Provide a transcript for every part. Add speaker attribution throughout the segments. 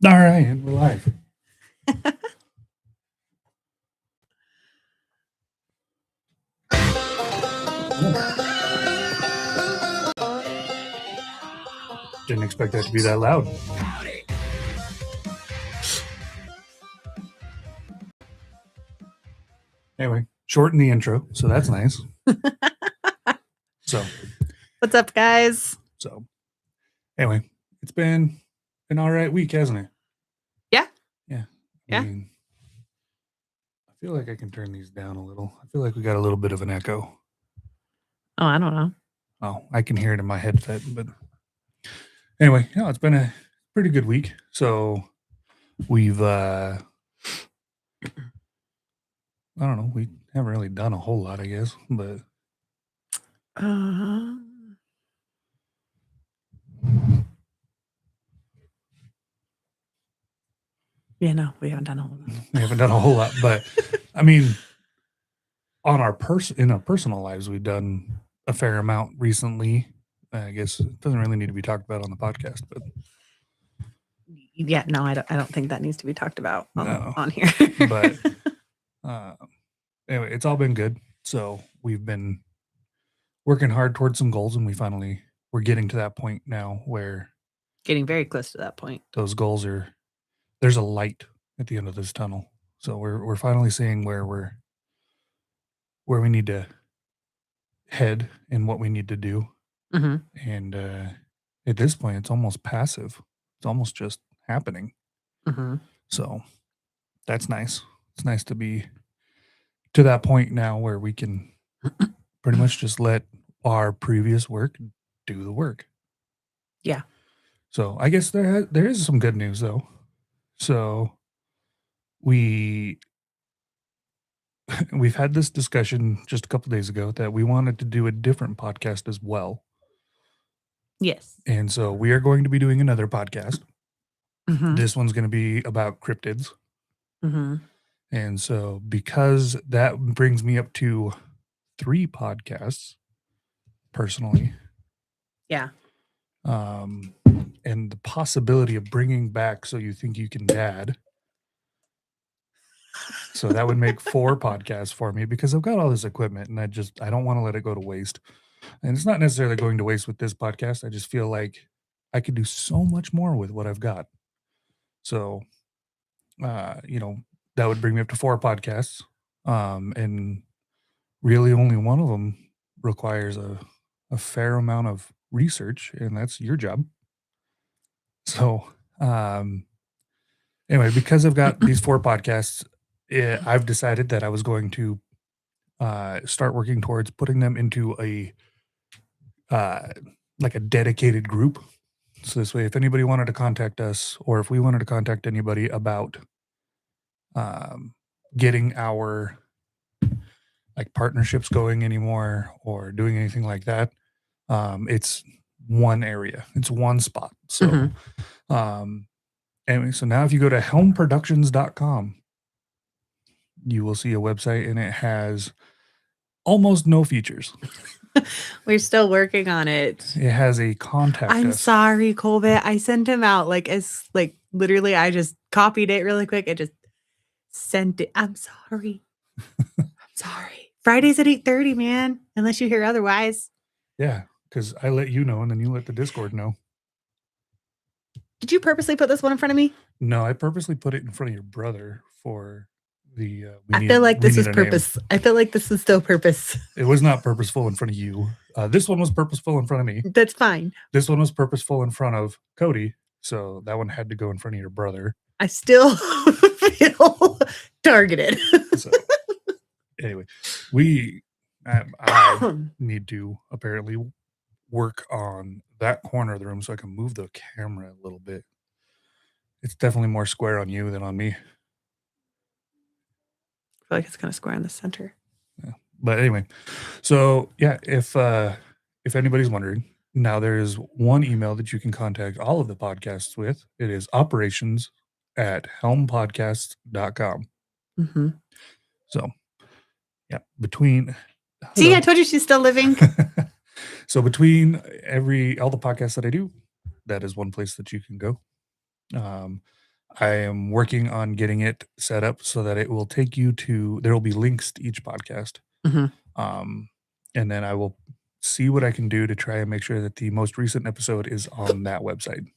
Speaker 1: All right, we're live. Didn't expect that to be that loud. Anyway, shorten the intro, so that's nice. So,
Speaker 2: What's up, guys?
Speaker 1: Anyway, it's been an all right week, hasn't it?
Speaker 2: Yeah.
Speaker 1: Yeah.
Speaker 2: Yeah.
Speaker 1: I feel like I can turn these down a little. I feel like we got a little bit of an echo.
Speaker 2: Oh, I don't know.
Speaker 1: Oh, I can hear it in my headset, but anyway, yeah, it's been a pretty good week. So we've I don't know, we haven't really done a whole lot, I guess, but
Speaker 2: yeah, no, we haven't done a whole lot.
Speaker 1: We haven't done a whole lot, but I mean, on our in our personal lives, we've done a fair amount recently. I guess it doesn't really need to be talked about on the podcast, but
Speaker 2: yeah, no, I don't think that needs to be talked about on here.
Speaker 1: But anyway, it's all been good. So we've been working hard towards some goals, and we're getting to that point now where
Speaker 2: getting very close to that point.
Speaker 1: Those goals there's a light at the end of this tunnel. So we're finally seeing where we need to head and what we need to do.
Speaker 2: Mm-hmm.
Speaker 1: And at this point, it's almost passive. It's almost just happening.
Speaker 2: Mm-hmm.
Speaker 1: So that's nice. It's nice to be to that point now where we can pretty much just let our previous work do the work.
Speaker 2: Yeah.
Speaker 1: So I guess there is some good news though. So we've had this discussion just a couple days ago that we wanted to do a different podcast as well.
Speaker 2: Yes.
Speaker 1: And so we are going to be doing another podcast.
Speaker 2: Mm-hmm.
Speaker 1: This one's going to be about cryptids.
Speaker 2: Mm-hmm.
Speaker 1: And so because that brings me up to 3 podcasts personally.
Speaker 2: Yeah.
Speaker 1: And the possibility of bringing back So You Think You Can Dad. So that would make 4 podcasts for me because I've got all this equipment and I don't want to let it go to waste. And it's not necessarily going to waste with this podcast. I just feel like I could do so much more with what I've got. So, that would bring me up to 4 podcasts. And really only one of them requires a fair amount of research, and that's your job. So, anyway, because I've got these 4 podcasts, I've decided that I was going to start working towards putting them into a like a dedicated group. So this way, if anybody wanted to contact us, or if we wanted to contact anybody about getting our like partnerships going anymore or doing anything like that, it's one area, it's one spot. So, anyway, so now if you go to helmproductions.com, you will see a website and it has almost no features.
Speaker 2: We're still working on it.
Speaker 1: It has a contact
Speaker 2: I'm
Speaker 1: us.
Speaker 2: sorry, Colbert. I sent him out literally I just copied it really quick. I just sent it. I'm sorry. I'm sorry. Fridays at 8:30, man. Unless you hear otherwise.
Speaker 1: Yeah, because I let you know and then you let the Discord know.
Speaker 2: Did you purposely put this one in front of me?
Speaker 1: No, I purposely put it in front of your brother for the
Speaker 2: I feel like this was purpose. Name. I feel like this was still purpose.
Speaker 1: It was not purposeful in front of you. This one was purposeful in front of me.
Speaker 2: That's fine.
Speaker 1: This one was purposeful in front of Cody, so that one had to go in front of your brother.
Speaker 2: I still feel targeted.
Speaker 1: So, anyway, I need to apparently work on that corner of the room so I can move the camera a little bit. It's definitely more square on you than on me.
Speaker 2: I feel like it's kind of square in the center.
Speaker 1: Yeah. But anyway, so yeah, if anybody's wondering, now there is one email that you can contact all of the podcasts with. It is operations@helmpodcast.com.
Speaker 2: Mm-hmm.
Speaker 1: So yeah, between...
Speaker 2: See, I told you she's still living.
Speaker 1: So between all the podcasts that I do, that is one place that you can go. I am working on getting it set up so that it will take you to, there will be links to each podcast.
Speaker 2: Mhm.
Speaker 1: And then I will see what I can do to try and make sure that the most recent episode is on that website.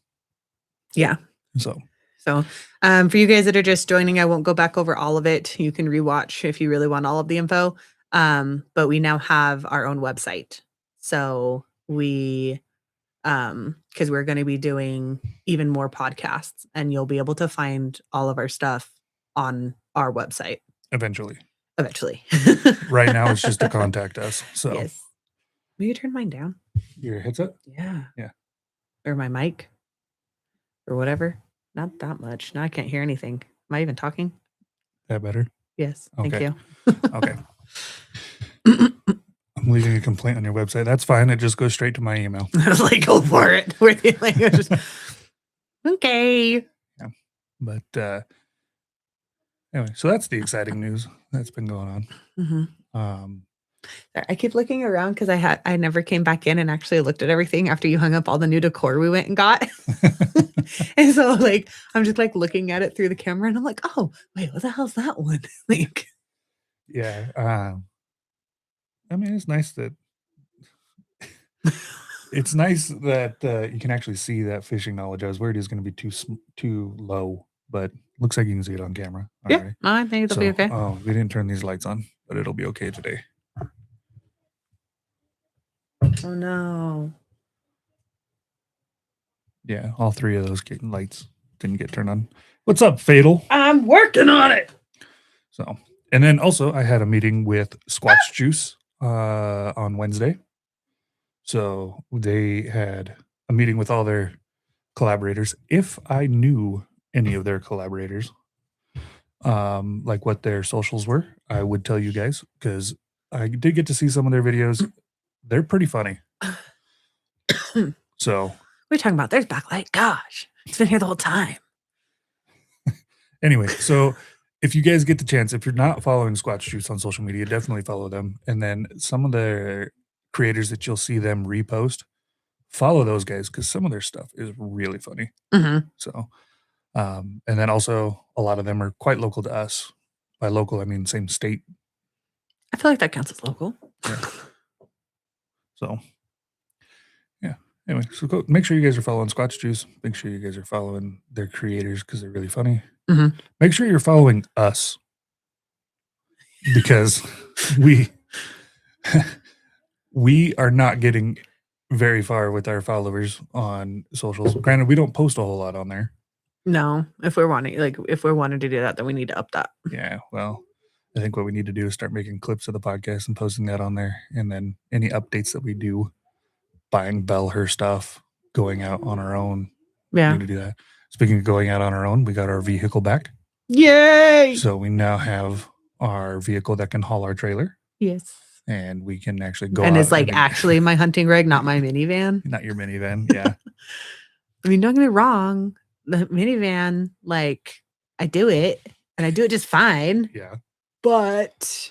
Speaker 2: Yeah.
Speaker 1: So,
Speaker 2: So, for you guys that are just joining, I won't go back over all of it. You can rewatch if you really want all of the info. But we now have our own website. So we, because we're going to be doing even more podcasts, and you'll be able to find all of our stuff on our website
Speaker 1: eventually.
Speaker 2: Right
Speaker 1: now, it's just to contact us. So,
Speaker 2: Yes. Will you turn mine down?
Speaker 1: Your headset?
Speaker 2: Yeah.
Speaker 1: Yeah.
Speaker 2: Or my mic or whatever. Not that much. Now I can't hear anything. Am I even talking?
Speaker 1: That better?
Speaker 2: Yes. Thank
Speaker 1: Okay.
Speaker 2: you.
Speaker 1: Okay. I'm leaving a complaint on your website. That's fine. It just goes straight to my email.
Speaker 2: I was like, go for it. Okay.
Speaker 1: Yeah. But anyway, so that's the exciting news that's been going on.
Speaker 2: Mm-hmm. I keep looking around because I never came back in and actually looked at everything after you hung up all the new decor we went and got. And so like I'm just like looking at it through the camera and I'm like, oh wait, what the hell's that one? Like,
Speaker 1: yeah. I mean, it's nice that it's nice that you can actually see that fishing knowledge. I was worried it was going to be too low, but looks like you can see it on camera.
Speaker 2: yeah,
Speaker 1: Alright.
Speaker 2: I think it'll be okay.
Speaker 1: Oh, we didn't turn these lights on, but it'll be okay today.
Speaker 2: Oh no.
Speaker 1: Yeah, all three of those lights didn't get turned on. What's up, Fatal?
Speaker 2: I'm working on it.
Speaker 1: So, and then also I had a meeting with Squatch Juice on Wednesday. So they had a meeting with all their collaborators. If I knew any of their collaborators, like what their socials were, I would tell you guys, because I did get to see some of their videos. They're pretty funny. So
Speaker 2: what are you talking about? There's backlight. Gosh, it's been here the whole time.
Speaker 1: Anyway, so if you guys get the chance, if you're not following Squatch Juice on social media, definitely follow them. And then some of the creators that you'll see them repost, follow those guys because some of their stuff is really funny.
Speaker 2: Mm-hmm.
Speaker 1: So, and then also a lot of them are quite local to us. By local, I mean same state.
Speaker 2: I feel like that counts as local.
Speaker 1: Yeah. So, yeah. Anyway, so go make sure you guys are following Squatch Juice. Make sure you guys are following their creators because they're really funny.
Speaker 2: Mm-hmm.
Speaker 1: Make sure you're following us because we are not getting very far with our followers on socials. Granted, we don't post a whole lot on there.
Speaker 2: No, if we're wanting to do that, then we need to up that.
Speaker 1: Yeah, well, I think what we need to do is start making clips of the podcast and posting that on there, and then any updates that we do, buying Belle her stuff, going out on our own.
Speaker 2: Yeah,
Speaker 1: we need to do that. Speaking of going out on our own, we got our vehicle back.
Speaker 2: Yay!
Speaker 1: So we now have our vehicle that can haul our trailer.
Speaker 2: Yes.
Speaker 1: And we can actually go
Speaker 2: and
Speaker 1: out
Speaker 2: it's like actually my hunting rig, not my minivan.
Speaker 1: Not your minivan, yeah.
Speaker 2: I mean, don't get me wrong. The minivan, like, I do it, and I do it just fine.
Speaker 1: Yeah.
Speaker 2: But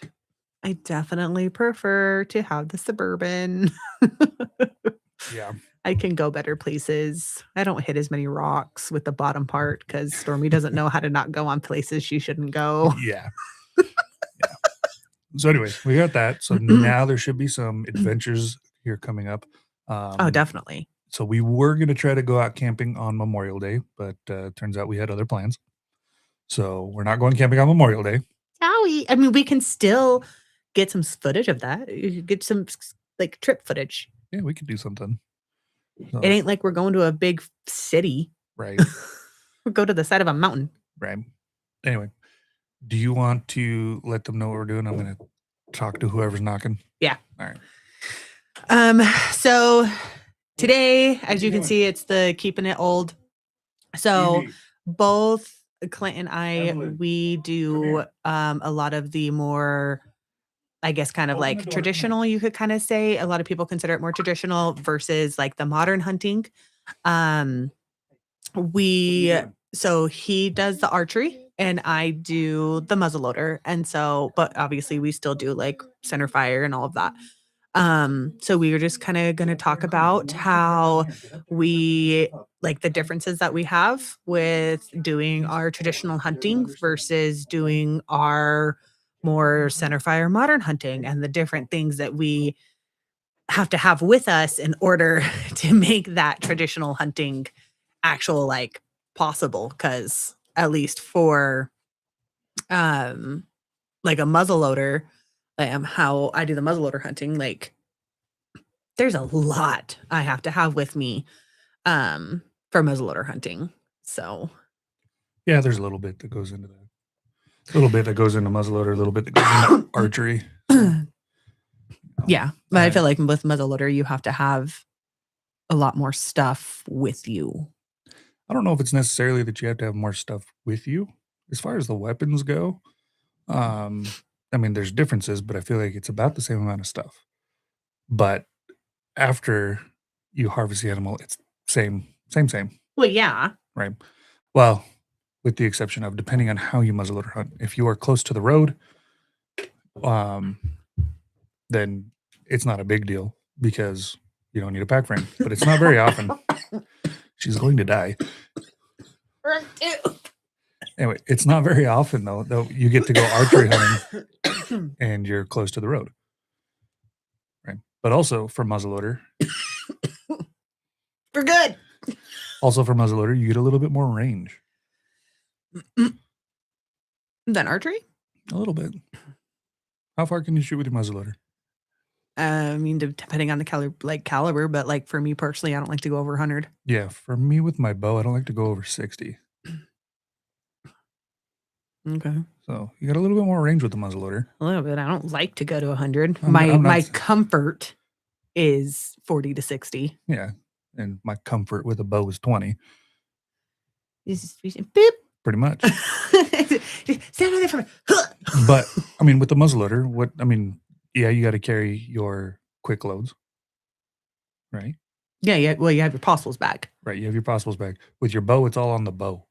Speaker 2: I definitely prefer to have the Suburban.
Speaker 1: Yeah.
Speaker 2: I can go better places. I don't hit as many rocks with the bottom part because Stormy doesn't know how to not go on places she shouldn't go.
Speaker 1: Yeah. Yeah. So anyway, we got that. So now there should be some adventures here coming up.
Speaker 2: Oh, definitely.
Speaker 1: So we were going to try to go out camping on Memorial Day, but turns out we had other plans. So we're not going camping on Memorial Day.
Speaker 2: I mean, we can still get some footage of that. You could get some like trip footage.
Speaker 1: Yeah, we could do something. So,
Speaker 2: it ain't like we're going to a big city.
Speaker 1: Right.
Speaker 2: We'll go to the side of a mountain.
Speaker 1: Right. Anyway, do you want to let them know what we're doing? I'm going to talk to whoever's knocking.
Speaker 2: Yeah.
Speaker 1: All right.
Speaker 2: So today, as you can see, it's the keeping it old. So both Clint and I, we do a lot of the more, I guess, kind of like traditional, you could kind of say. A lot of people consider it more traditional versus like the modern hunting. So he does the archery and I do the muzzleloader. And so, but obviously we still do like center fire and all of that. So we were just kind of going to talk about how we like the differences that we have with doing our traditional hunting versus doing our more centerfire modern hunting and the different things that we have to have with us in order to make that traditional hunting actual like possible. Cause at least for um like a muzzleloader, how I do the muzzleloader hunting, like there's a lot I have to have with me for muzzleloader hunting. So
Speaker 1: Yeah, there's a little bit that goes into that. A little bit that goes into muzzleloader, a little bit that goes into archery. So,
Speaker 2: yeah, but I feel like with muzzleloader you have to have a lot more stuff with you.
Speaker 1: I don't know if it's necessarily that you have to have more stuff with you. As far as the weapons go, I mean, there's differences, but I feel like it's about the same amount of stuff. But after you harvest the animal, it's same.
Speaker 2: Well, yeah.
Speaker 1: Right. Well, with the exception of depending on how you muzzleloader hunt. If you are close to the road, then it's not a big deal because you don't need a pack frame. But it's not very often. She's going to die. Anyway, it's not very often though you get to go archery hunting and you're close to the road. Right. But also for muzzleloader.
Speaker 2: For good.
Speaker 1: Also for muzzleloader, you get a little bit more range.
Speaker 2: Than archery?
Speaker 1: A little bit. How far can you shoot with your muzzleloader?
Speaker 2: I mean, depending on the caliber, but like for me personally, I don't like to go over 100.
Speaker 1: Yeah, for me with my bow, I don't like to go over 60.
Speaker 2: Okay.
Speaker 1: So you got a little bit more range with the muzzleloader.
Speaker 2: A little bit. I don't like to go to 100.
Speaker 1: I'm
Speaker 2: My
Speaker 1: not-
Speaker 2: comfort is 40 to 60.
Speaker 1: Yeah, and my comfort with a bow is 20,
Speaker 2: Beep.
Speaker 1: pretty much.
Speaker 2: Stand on there for me.
Speaker 1: But I mean, with the muzzleloader, yeah, you got to carry your quick loads, right?
Speaker 2: Yeah. Well, you have your possibles bag.
Speaker 1: Right. You have your possibles bag. With your bow, it's all on the bow.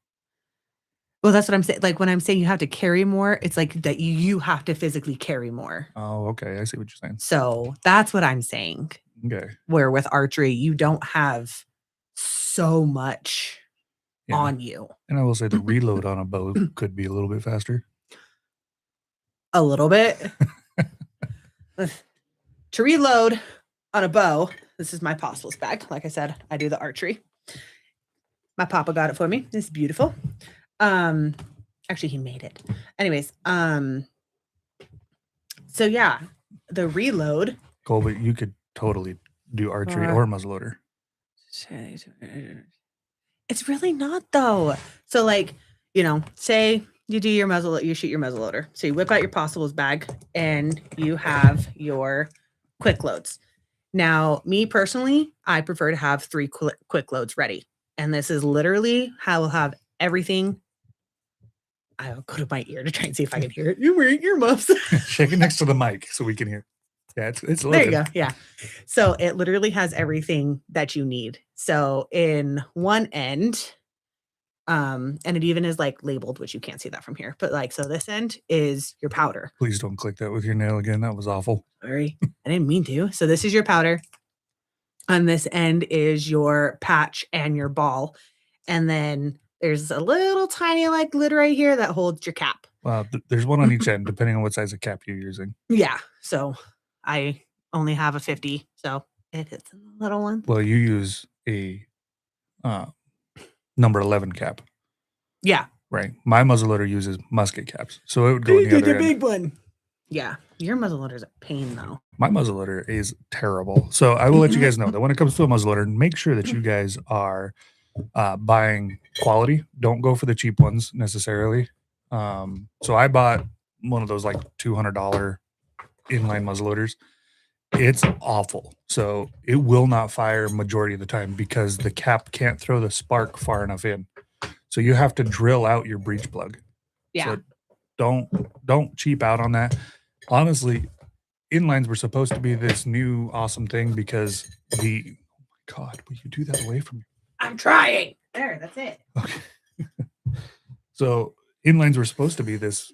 Speaker 2: Well, that's what I'm saying. Like when I'm saying you have to carry more, it's like that you have to physically carry more.
Speaker 1: Oh, okay. I see what you're saying.
Speaker 2: So that's what I'm saying.
Speaker 1: Okay.
Speaker 2: Where with archery, you don't have so much on you.
Speaker 1: And I will say the reload on a bow could be a little bit faster.
Speaker 2: A little bit. To reload on a bow, this is my possibles bag. Like I said, I do the archery. My papa got it for me. It's beautiful. Actually, he made it. Anyways, so yeah, the reload.
Speaker 1: Cole, but you could totally do archery or muzzleloader.
Speaker 2: It's really not though. So like, say you do your you shoot your muzzleloader. So you whip out your possibles bag and you have your quick loads. Now, me personally, I prefer to have 3 quick loads ready. And this is literally how I'll have everything. I'll go to my ear to try and see if I can hear it. You're wearing earmuffs.
Speaker 1: Shake it next to the mic so we can hear. Yeah, it's
Speaker 2: there you go. Yeah. So it literally has everything that you need. So in one end, and it even is like labeled, which you can't see that from here, but like, so this end is your powder.
Speaker 1: Please don't click that with your nail again. That was awful.
Speaker 2: Sorry. I didn't mean to. So this is your powder. On this end is your patch and your ball. And then there's a little tiny like lid right here that holds your cap.
Speaker 1: Well, there's one on each end, depending on what size of cap you're using.
Speaker 2: Yeah. So I only have a 50. So it hits in the little one.
Speaker 1: Well, you use a number 11 cap.
Speaker 2: Yeah.
Speaker 1: Right. My muzzleloader uses musket caps. So it would go on the other end.
Speaker 2: Big one. Yeah. Your muzzleloader is a pain though.
Speaker 1: My muzzleloader is terrible. So I will let you guys know that when it comes to a muzzleloader, make sure that you guys are buying quality. Don't go for the cheap ones necessarily. So I bought one of those like $200 inline muzzleloaders. It's awful. So it will not fire majority of the time because the cap can't throw the spark far enough in. So you have to drill out your breech plug.
Speaker 2: Yeah.
Speaker 1: So don't cheap out on that. Honestly, inlines were supposed to be this new awesome thing because oh my God, will you do that away from me?
Speaker 2: I'm trying. There, that's it.
Speaker 1: Okay. So inlines were supposed to be this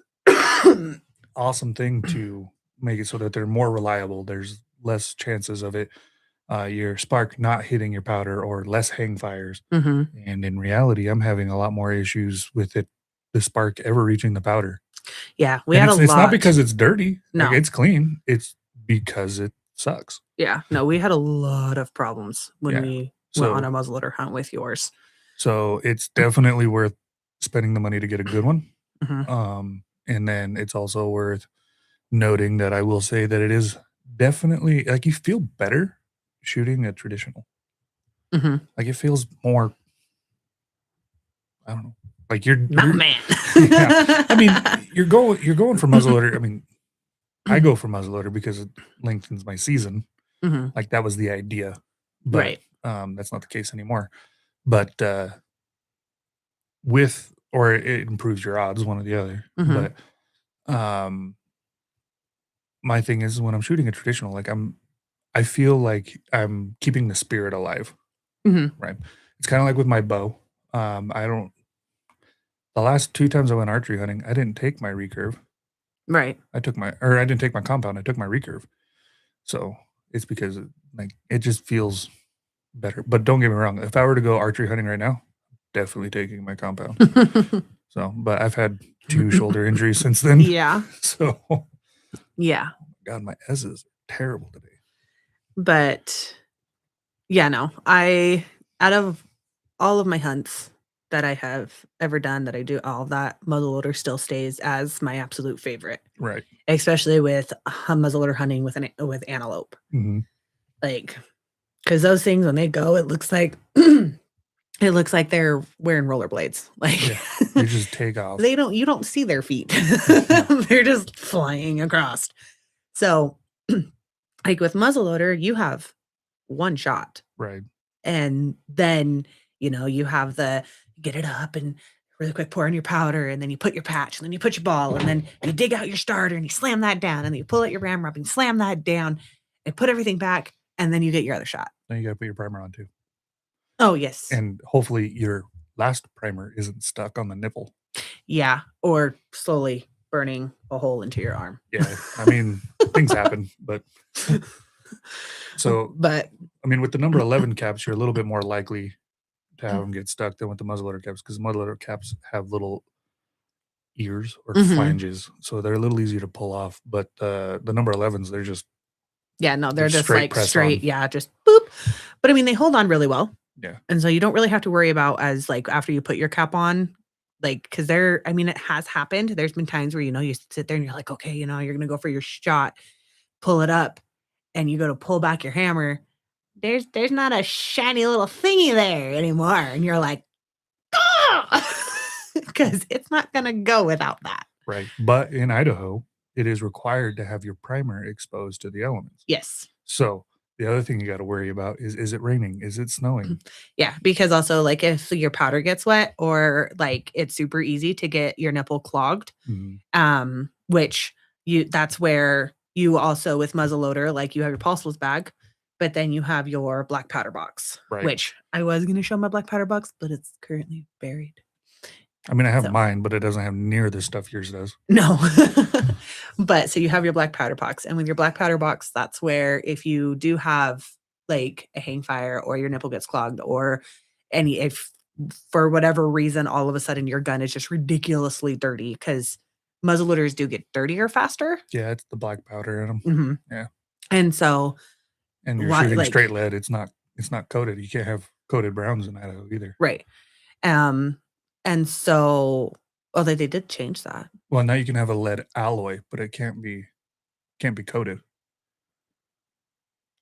Speaker 1: awesome thing to make it so that they're more reliable. There's less chances of it, your spark not hitting your powder or less hang fires.
Speaker 2: Mhm.
Speaker 1: And in reality, I'm having a lot more issues with the spark ever reaching the powder.
Speaker 2: Yeah, we
Speaker 1: And
Speaker 2: had a
Speaker 1: it's not
Speaker 2: lot.
Speaker 1: because it's dirty, like,
Speaker 2: No.
Speaker 1: it's clean, it's because it sucks.
Speaker 2: Yeah, no, we had a lot of problems when
Speaker 1: Yeah.
Speaker 2: we went on
Speaker 1: So
Speaker 2: a muzzleloader hunt with yours.
Speaker 1: so it's definitely worth spending the money to get a good one.
Speaker 2: Mhm.
Speaker 1: And then it's also worth noting that I will say that it is definitely like, you feel better shooting a traditional.
Speaker 2: Mhm.
Speaker 1: Like, it feels more, I don't know, like you're
Speaker 2: Mountain man.
Speaker 1: yeah. I mean, you're going for muzzleloader. I mean, I go for muzzleloader because it lengthens my season.
Speaker 2: Mhm.
Speaker 1: Like, that was the idea, but,
Speaker 2: Right.
Speaker 1: that's not the case anymore. But, with or it improves your odds, one or the other.
Speaker 2: Mhm.
Speaker 1: But, um, my thing is when I'm shooting a traditional, like, I feel like I'm keeping the spirit alive,
Speaker 2: Mhm.
Speaker 1: right? It's kinda like with my bow. I don't the last 2 times I went archery hunting, I didn't take my recurve.
Speaker 2: Right.
Speaker 1: I didn't take my compound, I took my recurve. So, it's because, like, it just feels better. But don't get me wrong, if I were to go archery hunting right now, definitely taking my compound. So, but I've had 2 shoulder injuries since then.
Speaker 2: Yeah.
Speaker 1: So, oh
Speaker 2: Yeah.
Speaker 1: god, my S's are terrible today.
Speaker 2: But yeah, no. Out of all of my hunts that I have ever done that I do all of that, muzzleloader still stays as my absolute favorite,
Speaker 1: Right.
Speaker 2: especially with muzzleloader hunting with with antelope.
Speaker 1: Mhm.
Speaker 2: Like, because those things when they go, it looks like it looks like they're wearing rollerblades. Like
Speaker 1: Yeah. They just take off.
Speaker 2: you don't see their feet.
Speaker 1: No.
Speaker 2: They're just flying across. So, like with muzzleloader, you have one shot.
Speaker 1: Right.
Speaker 2: And then, you have the get it up and really quick pour in your powder, and then you put your patch, and then you put your ball, and then you dig out your starter and you slam that down, and then you pull out your ramrod and slam that down and put everything back, and then you get your other shot.
Speaker 1: Then you gotta put your primer on too.
Speaker 2: Oh, yes.
Speaker 1: And hopefully your last primer isn't stuck on the nipple.
Speaker 2: Yeah. Or slowly burning a hole into your arm.
Speaker 1: Yeah. I mean, things happen, but so,
Speaker 2: But
Speaker 1: I mean, with the number 11 caps, you're a little bit more likely to have them get stuck than with the muzzleloader caps because muzzleloader caps have little ears or
Speaker 2: mhm.
Speaker 1: flanges, so they're a little easier to pull off. But the number 11s,
Speaker 2: Yeah, no,
Speaker 1: they're
Speaker 2: they're just
Speaker 1: straight
Speaker 2: like
Speaker 1: press on.
Speaker 2: straight, yeah, just boop. But I mean, they hold on really well.
Speaker 1: Yeah.
Speaker 2: And so you don't really have to worry about as like after you put your cap on, like, because I mean, it has happened. There's been times where, you sit there and you're like, okay, you're going to go for your shot, pull it up, and you go to pull back your hammer. There's not a shiny little thingy there anymore. And you're like, because it's not going to go without that.
Speaker 1: Right. But in Idaho, it is required to have your primer exposed to the elements.
Speaker 2: Yes.
Speaker 1: So the other thing you got to worry about is it raining? Is it snowing?
Speaker 2: Yeah, because also, like, if your powder gets wet or, like, it's super easy to get your nipple clogged,
Speaker 1: Mhm.
Speaker 2: which that's where you also with muzzleloader, like, you have your pulseless bag, but then you have your black powder box,
Speaker 1: Right.
Speaker 2: which I was gonna show my black powder box, but it's currently buried.
Speaker 1: I mean, I have
Speaker 2: So
Speaker 1: mine, but it doesn't have near the stuff yours does.
Speaker 2: no. But so you have your black powder box, and with your black powder box, that's where if you do have, like, a hang fire or your nipple gets clogged or if for whatever reason, all of a sudden your gun is just ridiculously dirty because muzzleloaders do get dirtier faster.
Speaker 1: Yeah, it's the black powder in them.
Speaker 2: Mhm.
Speaker 1: Yeah.
Speaker 2: And so
Speaker 1: And you're
Speaker 2: why
Speaker 1: shooting
Speaker 2: like
Speaker 1: straight lead. It's not coated. You can't have coated browns in Idaho either.
Speaker 2: right. Um, and so although they did change that.
Speaker 1: Well, now you can have a lead alloy, but it can't be coated.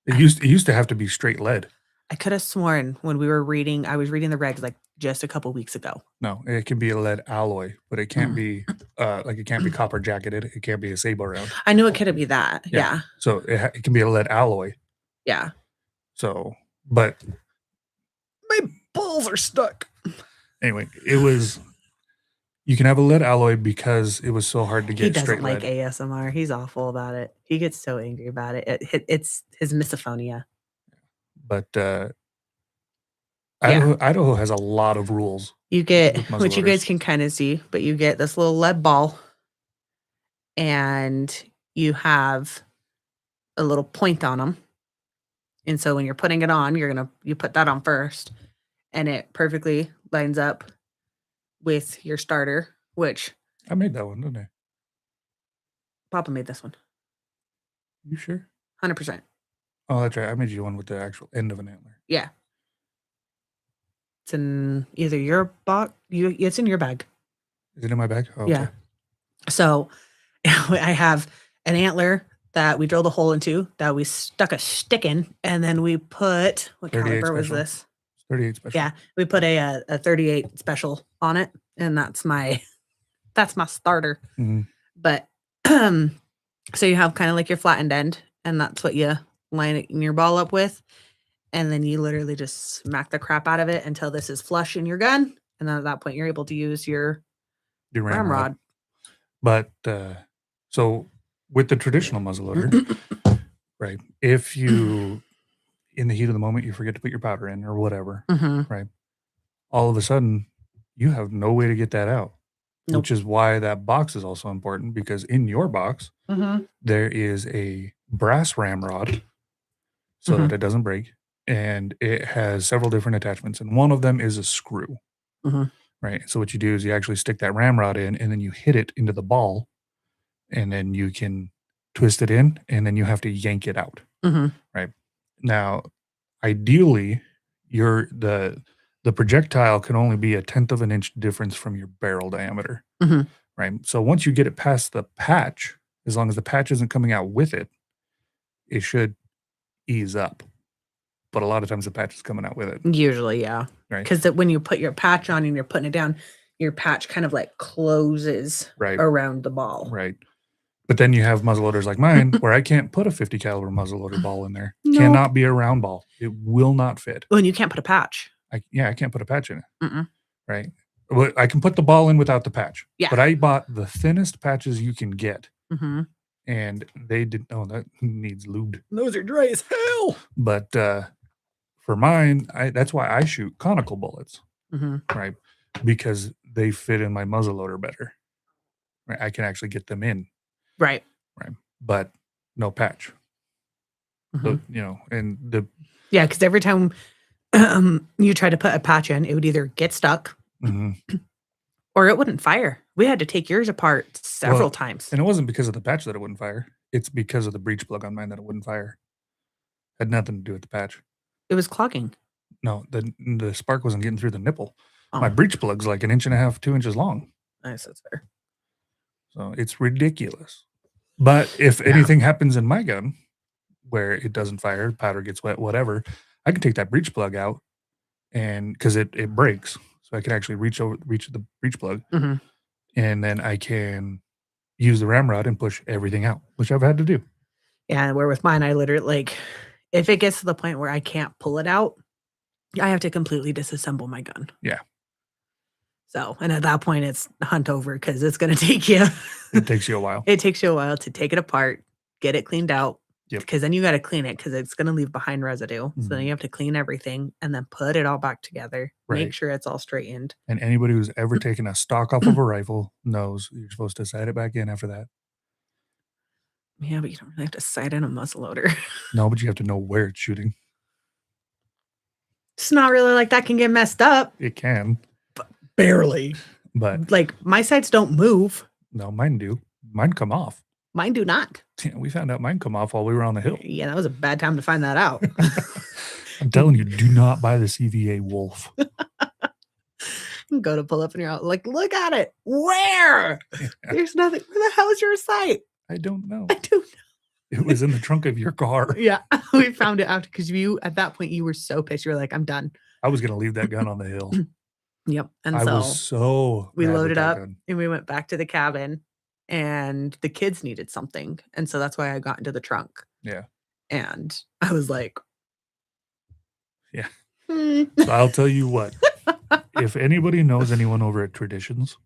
Speaker 1: It used to have to be straight lead.
Speaker 2: I could have sworn when I was reading the regs, like, just a couple weeks ago.
Speaker 1: No, it can be a lead alloy, but it can't
Speaker 2: Mm.
Speaker 1: be, like, it can't be copper jacketed. It can't be a sable round.
Speaker 2: I knew it couldn't be that.
Speaker 1: Yeah.
Speaker 2: Yeah.
Speaker 1: So it can be a lead alloy.
Speaker 2: Yeah.
Speaker 1: So, but my balls are stuck. Anyway, you can have a lead alloy because it was so hard to
Speaker 2: He
Speaker 1: get
Speaker 2: doesn't
Speaker 1: straight
Speaker 2: like
Speaker 1: lead.
Speaker 2: ASMR. He's awful about it. He gets so angry about it. It's his misophonia.
Speaker 1: But,
Speaker 2: Yeah.
Speaker 1: Idaho has a lot of rules
Speaker 2: You get,
Speaker 1: with
Speaker 2: which you guys
Speaker 1: muzzleloaders.
Speaker 2: can kind of see, but you get this little lead ball and you have a little point on them. And so when you're putting it on, you put that on first, and it perfectly lines up with your starter, which
Speaker 1: I made that one, didn't I?
Speaker 2: Papa made this one.
Speaker 1: You sure?
Speaker 2: 100%.
Speaker 1: Oh, that's right. I made you one with the actual end of an antler.
Speaker 2: Yeah. It's in either your box. It's in your bag.
Speaker 1: Is it in my bag? Oh,
Speaker 2: Yeah.
Speaker 1: okay.
Speaker 2: So I have an antler that we drilled a hole into that we stuck a stick in, and then we put, what
Speaker 1: 38
Speaker 2: caliber was
Speaker 1: special.
Speaker 2: this?
Speaker 1: 38 special.
Speaker 2: Yeah, we put a 38 special on it, and that's my starter.
Speaker 1: Mhm.
Speaker 2: But so you have kind of like your flattened end, and that's what you line your ball up with, and then you literally just smack the crap out of it until this is flush in your gun, and then at that point you're able to use your ramrod.
Speaker 1: But so with the traditional muzzleloader, right? If you in the heat of the moment you forget to put your powder in or whatever,
Speaker 2: Mhm.
Speaker 1: right? All of a sudden, you have no way to get that out,
Speaker 2: Nope.
Speaker 1: which is why that box is also important, because in your box
Speaker 2: Mhm.
Speaker 1: there is a brass ramrod so that it doesn't break, and it has several different attachments, and one of them is a screw.
Speaker 2: Mhm.
Speaker 1: Right. So what you do is you actually stick that ramrod in, and then you hit it into the ball, and then you can twist it in, and then you have to yank it out.
Speaker 2: Mhm.
Speaker 1: Right. Now, ideally, the projectile can only be 1/10 of an inch difference from your barrel diameter.
Speaker 2: Mhm.
Speaker 1: Right. So once you get it past the patch, as long as the patch isn't coming out with it, it should ease up. But a lot of times the patch is coming out with it.
Speaker 2: Usually, yeah.
Speaker 1: Right.
Speaker 2: Because when you put your patch on and you're putting it down, your patch kind of like closes
Speaker 1: Right.
Speaker 2: around the ball.
Speaker 1: Right. But then you have muzzleloaders like mine where I can't put a 50 caliber muzzleloader ball in there.
Speaker 2: Nope.
Speaker 1: Cannot be a round ball. It will not fit.
Speaker 2: Well, and you can't put a patch.
Speaker 1: I can't put a patch in it.
Speaker 2: Mm-mm.
Speaker 1: Right. Well, I can put the ball in without the patch.
Speaker 2: Yeah.
Speaker 1: But I bought the thinnest patches you can get.
Speaker 2: Mm-hmm.
Speaker 1: And they did. Oh, that needs lubed.
Speaker 2: Those are dry as hell.
Speaker 1: But for mine, that's why I shoot conical bullets.
Speaker 2: Mm-hmm.
Speaker 1: Right. Because they fit in my muzzleloader better. Right. I can actually get them in.
Speaker 2: Right.
Speaker 1: Right. But no patch.
Speaker 2: Mm-hmm.
Speaker 1: And
Speaker 2: yeah, because every time you try to put a patch in, it would either get stuck or it wouldn't fire. We had to take yours apart several times.
Speaker 1: And it wasn't because of the patch that it wouldn't fire. It's because of the breech plug on mine that it wouldn't fire. Had nothing to do with the patch.
Speaker 2: It was clogging.
Speaker 1: No, the spark wasn't getting through the nipple.
Speaker 2: Oh.
Speaker 1: My breech plug's like 1.5 inches, 2 inches long.
Speaker 2: Nice, that's fair.
Speaker 1: So it's ridiculous. But if anything happens in my gun where it doesn't fire, powder gets wet, whatever, I can take that breech plug out, and because it breaks, so I can actually reach the breech plug, and then I can use the ramrod and push everything out, which I've had to do.
Speaker 2: Yeah, where with mine, I literally if it gets to the point where I can't pull it out, I have to completely disassemble my gun.
Speaker 1: Yeah.
Speaker 2: So, and at that point, it's hunt over because it's going to take you.
Speaker 1: It takes you a while.
Speaker 2: It takes you a while to take it apart, get it cleaned out.
Speaker 1: Yep.
Speaker 2: Because then you got to clean it because it's going to leave behind residue. So then you have to clean everything and then put it all back together. Make sure it's all straightened.
Speaker 1: And anybody who's ever taken a stock off of a rifle knows you're supposed to sight it back in after that.
Speaker 2: Yeah, but you don't really have to sight in a muzzleloader.
Speaker 1: No, but you have to know where it's shooting.
Speaker 2: It's not really like that can get messed up.
Speaker 1: It can.
Speaker 2: But barely.
Speaker 1: But
Speaker 2: like my sights don't move.
Speaker 1: No, mine do. Mine come off.
Speaker 2: Mine do not.
Speaker 1: Yeah, we found out mine come off while we were on the hill.
Speaker 2: Yeah, that was a bad time to find that out.
Speaker 1: I'm telling you, do not buy the CVA Wolf.
Speaker 2: Go to pull up and you're out like, look at it. Where? Yeah. There's nothing. Where the hell is your sight?
Speaker 1: I don't know.
Speaker 2: I don't know.
Speaker 1: It was in the trunk of your car.
Speaker 2: Yeah. We found it after because at that point you were so pissed. You were like, I'm done.
Speaker 1: I was going to leave that gun on the hill.
Speaker 2: Yep. And
Speaker 1: I was so
Speaker 2: we loaded up and we went back to the cabin and the kids needed something. And so that's why I got into the trunk.
Speaker 1: Yeah.
Speaker 2: And I was like,
Speaker 1: yeah. So I'll tell you what, if anybody knows anyone over at Traditions,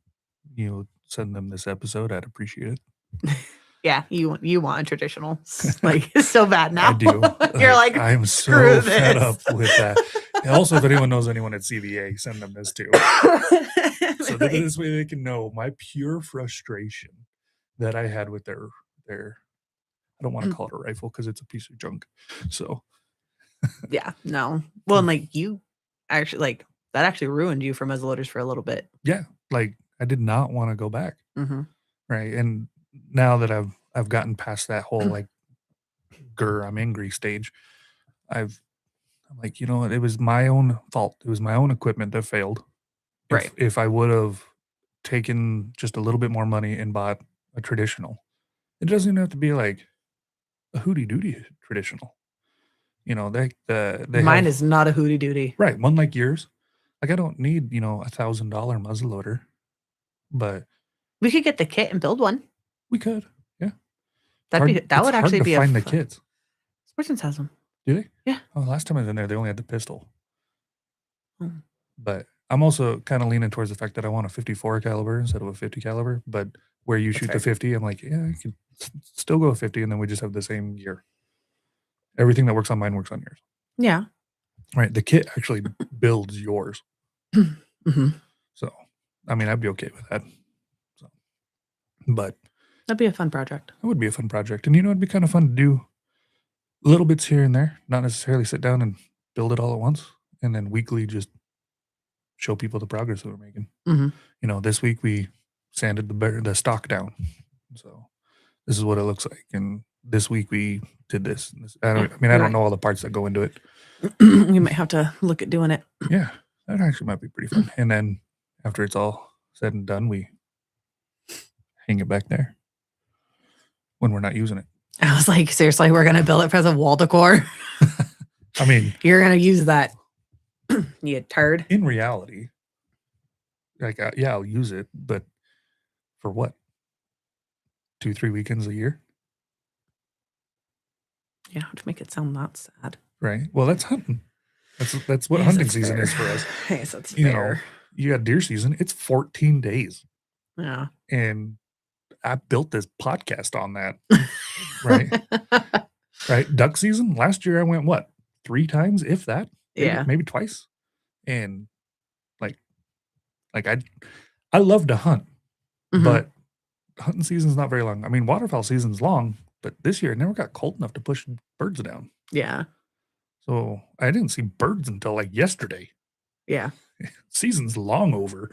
Speaker 1: send them this episode. I'd appreciate it.
Speaker 2: Yeah, you want a traditional like so bad now.
Speaker 1: I do.
Speaker 2: You're like,
Speaker 1: I'm so fed up with that. And also, if anyone knows anyone at CVA, send them this too. So that this way they can know my pure frustration that I had with their I don't want to call it a rifle because it's a piece of junk. So
Speaker 2: Yeah, no. Well, and like you actually like that actually ruined you for muzzleloaders for a little bit.
Speaker 1: yeah, like I did not want to go back.
Speaker 2: Mm-hmm.
Speaker 1: Right. And now that I've gotten past that whole like I'm angry stage, I'm like, you know what, it was my own fault. It was my own equipment that failed.
Speaker 2: Right.
Speaker 1: If I would have taken just a little bit more money and bought a traditional, it doesn't even have to be like a hootie doody traditional. You know, they
Speaker 2: Mine
Speaker 1: have
Speaker 2: is not a hootie doody.
Speaker 1: right, one like yours. Like I don't need, $1,000 muzzleloader, but
Speaker 2: We could get the kit and build one.
Speaker 1: we could. Yeah.
Speaker 2: That
Speaker 1: It's
Speaker 2: would
Speaker 1: hard
Speaker 2: actually
Speaker 1: to
Speaker 2: be
Speaker 1: find the kits.
Speaker 2: Sportsman's has them.
Speaker 1: Do they?
Speaker 2: Yeah.
Speaker 1: Oh, last time I was in there, they only had the pistol.
Speaker 2: Mm.
Speaker 1: But I'm also kind of leaning towards the fact that I want a 54 caliber instead of a 50 caliber. But where you
Speaker 2: That's
Speaker 1: shoot
Speaker 2: fair.
Speaker 1: the 50, I'm like, yeah, I could still go with 50, and then we just have the same gear. Everything that works on mine works on yours.
Speaker 2: Yeah.
Speaker 1: Right. The kit actually builds yours.
Speaker 2: Mm-hmm.
Speaker 1: So, I mean, I'd be okay with that. So, but
Speaker 2: That'd be a fun project.
Speaker 1: it would be a fun project. And it'd be kind of fun to do little bits here and there, not necessarily sit down and build it all at once, and then weekly just show people the progress that we're making.
Speaker 2: Mm-hmm.
Speaker 1: This week we sanded the stock down. So this is what it looks like. And this week we did this. I don't know all the parts that go into it.
Speaker 2: We might have to look at doing it.
Speaker 1: Yeah, that actually might be pretty fun. And then after it's all said and done, we hang it back there when we're not using it.
Speaker 2: I was like, seriously, we're gonna build it for the wall decor.
Speaker 1: I mean,
Speaker 2: you're gonna use that. You turd.
Speaker 1: In reality, like, yeah, I'll use it, but for what? 2-3 weekends a year?
Speaker 2: Yeah, to make it sound not sad.
Speaker 1: Right. Well, that's hunting. That's what hunting season is for us.
Speaker 2: Yes, that's fair.
Speaker 1: You got deer season. It's 14 days.
Speaker 2: Yeah.
Speaker 1: And I built this podcast on that. Right. Right. Duck season. Last year I went, what, 3 times, if that? Maybe twice. And I love to hunt, but hunting season's not very long. I mean, waterfowl season's long, but this year it never got cold enough to push birds down.
Speaker 2: Yeah.
Speaker 1: So I didn't see birds until like yesterday.
Speaker 2: Yeah.
Speaker 1: Season's long over.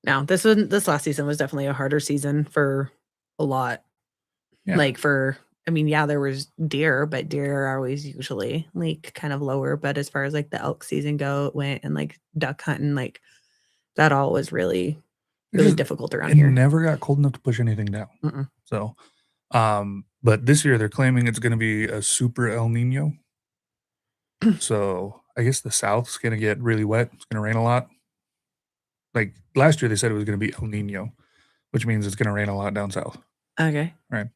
Speaker 2: Now, this last season was definitely a harder season for a lot.
Speaker 1: Yeah.
Speaker 2: Like there was deer, but deer are always usually like kind of lower. But as far as like the elk season it went, and like duck hunting, like that all was really, really difficult around here.
Speaker 1: It never got cold enough to push anything down.
Speaker 2: Mm-mm.
Speaker 1: So, but this year they're claiming it's going to be a super El Nino. So I guess the South's going to get really wet. It's going to rain a lot. Like last year they said it was going to be El Nino, which means it's going to rain a lot down south.
Speaker 2: Okay.
Speaker 1: Right.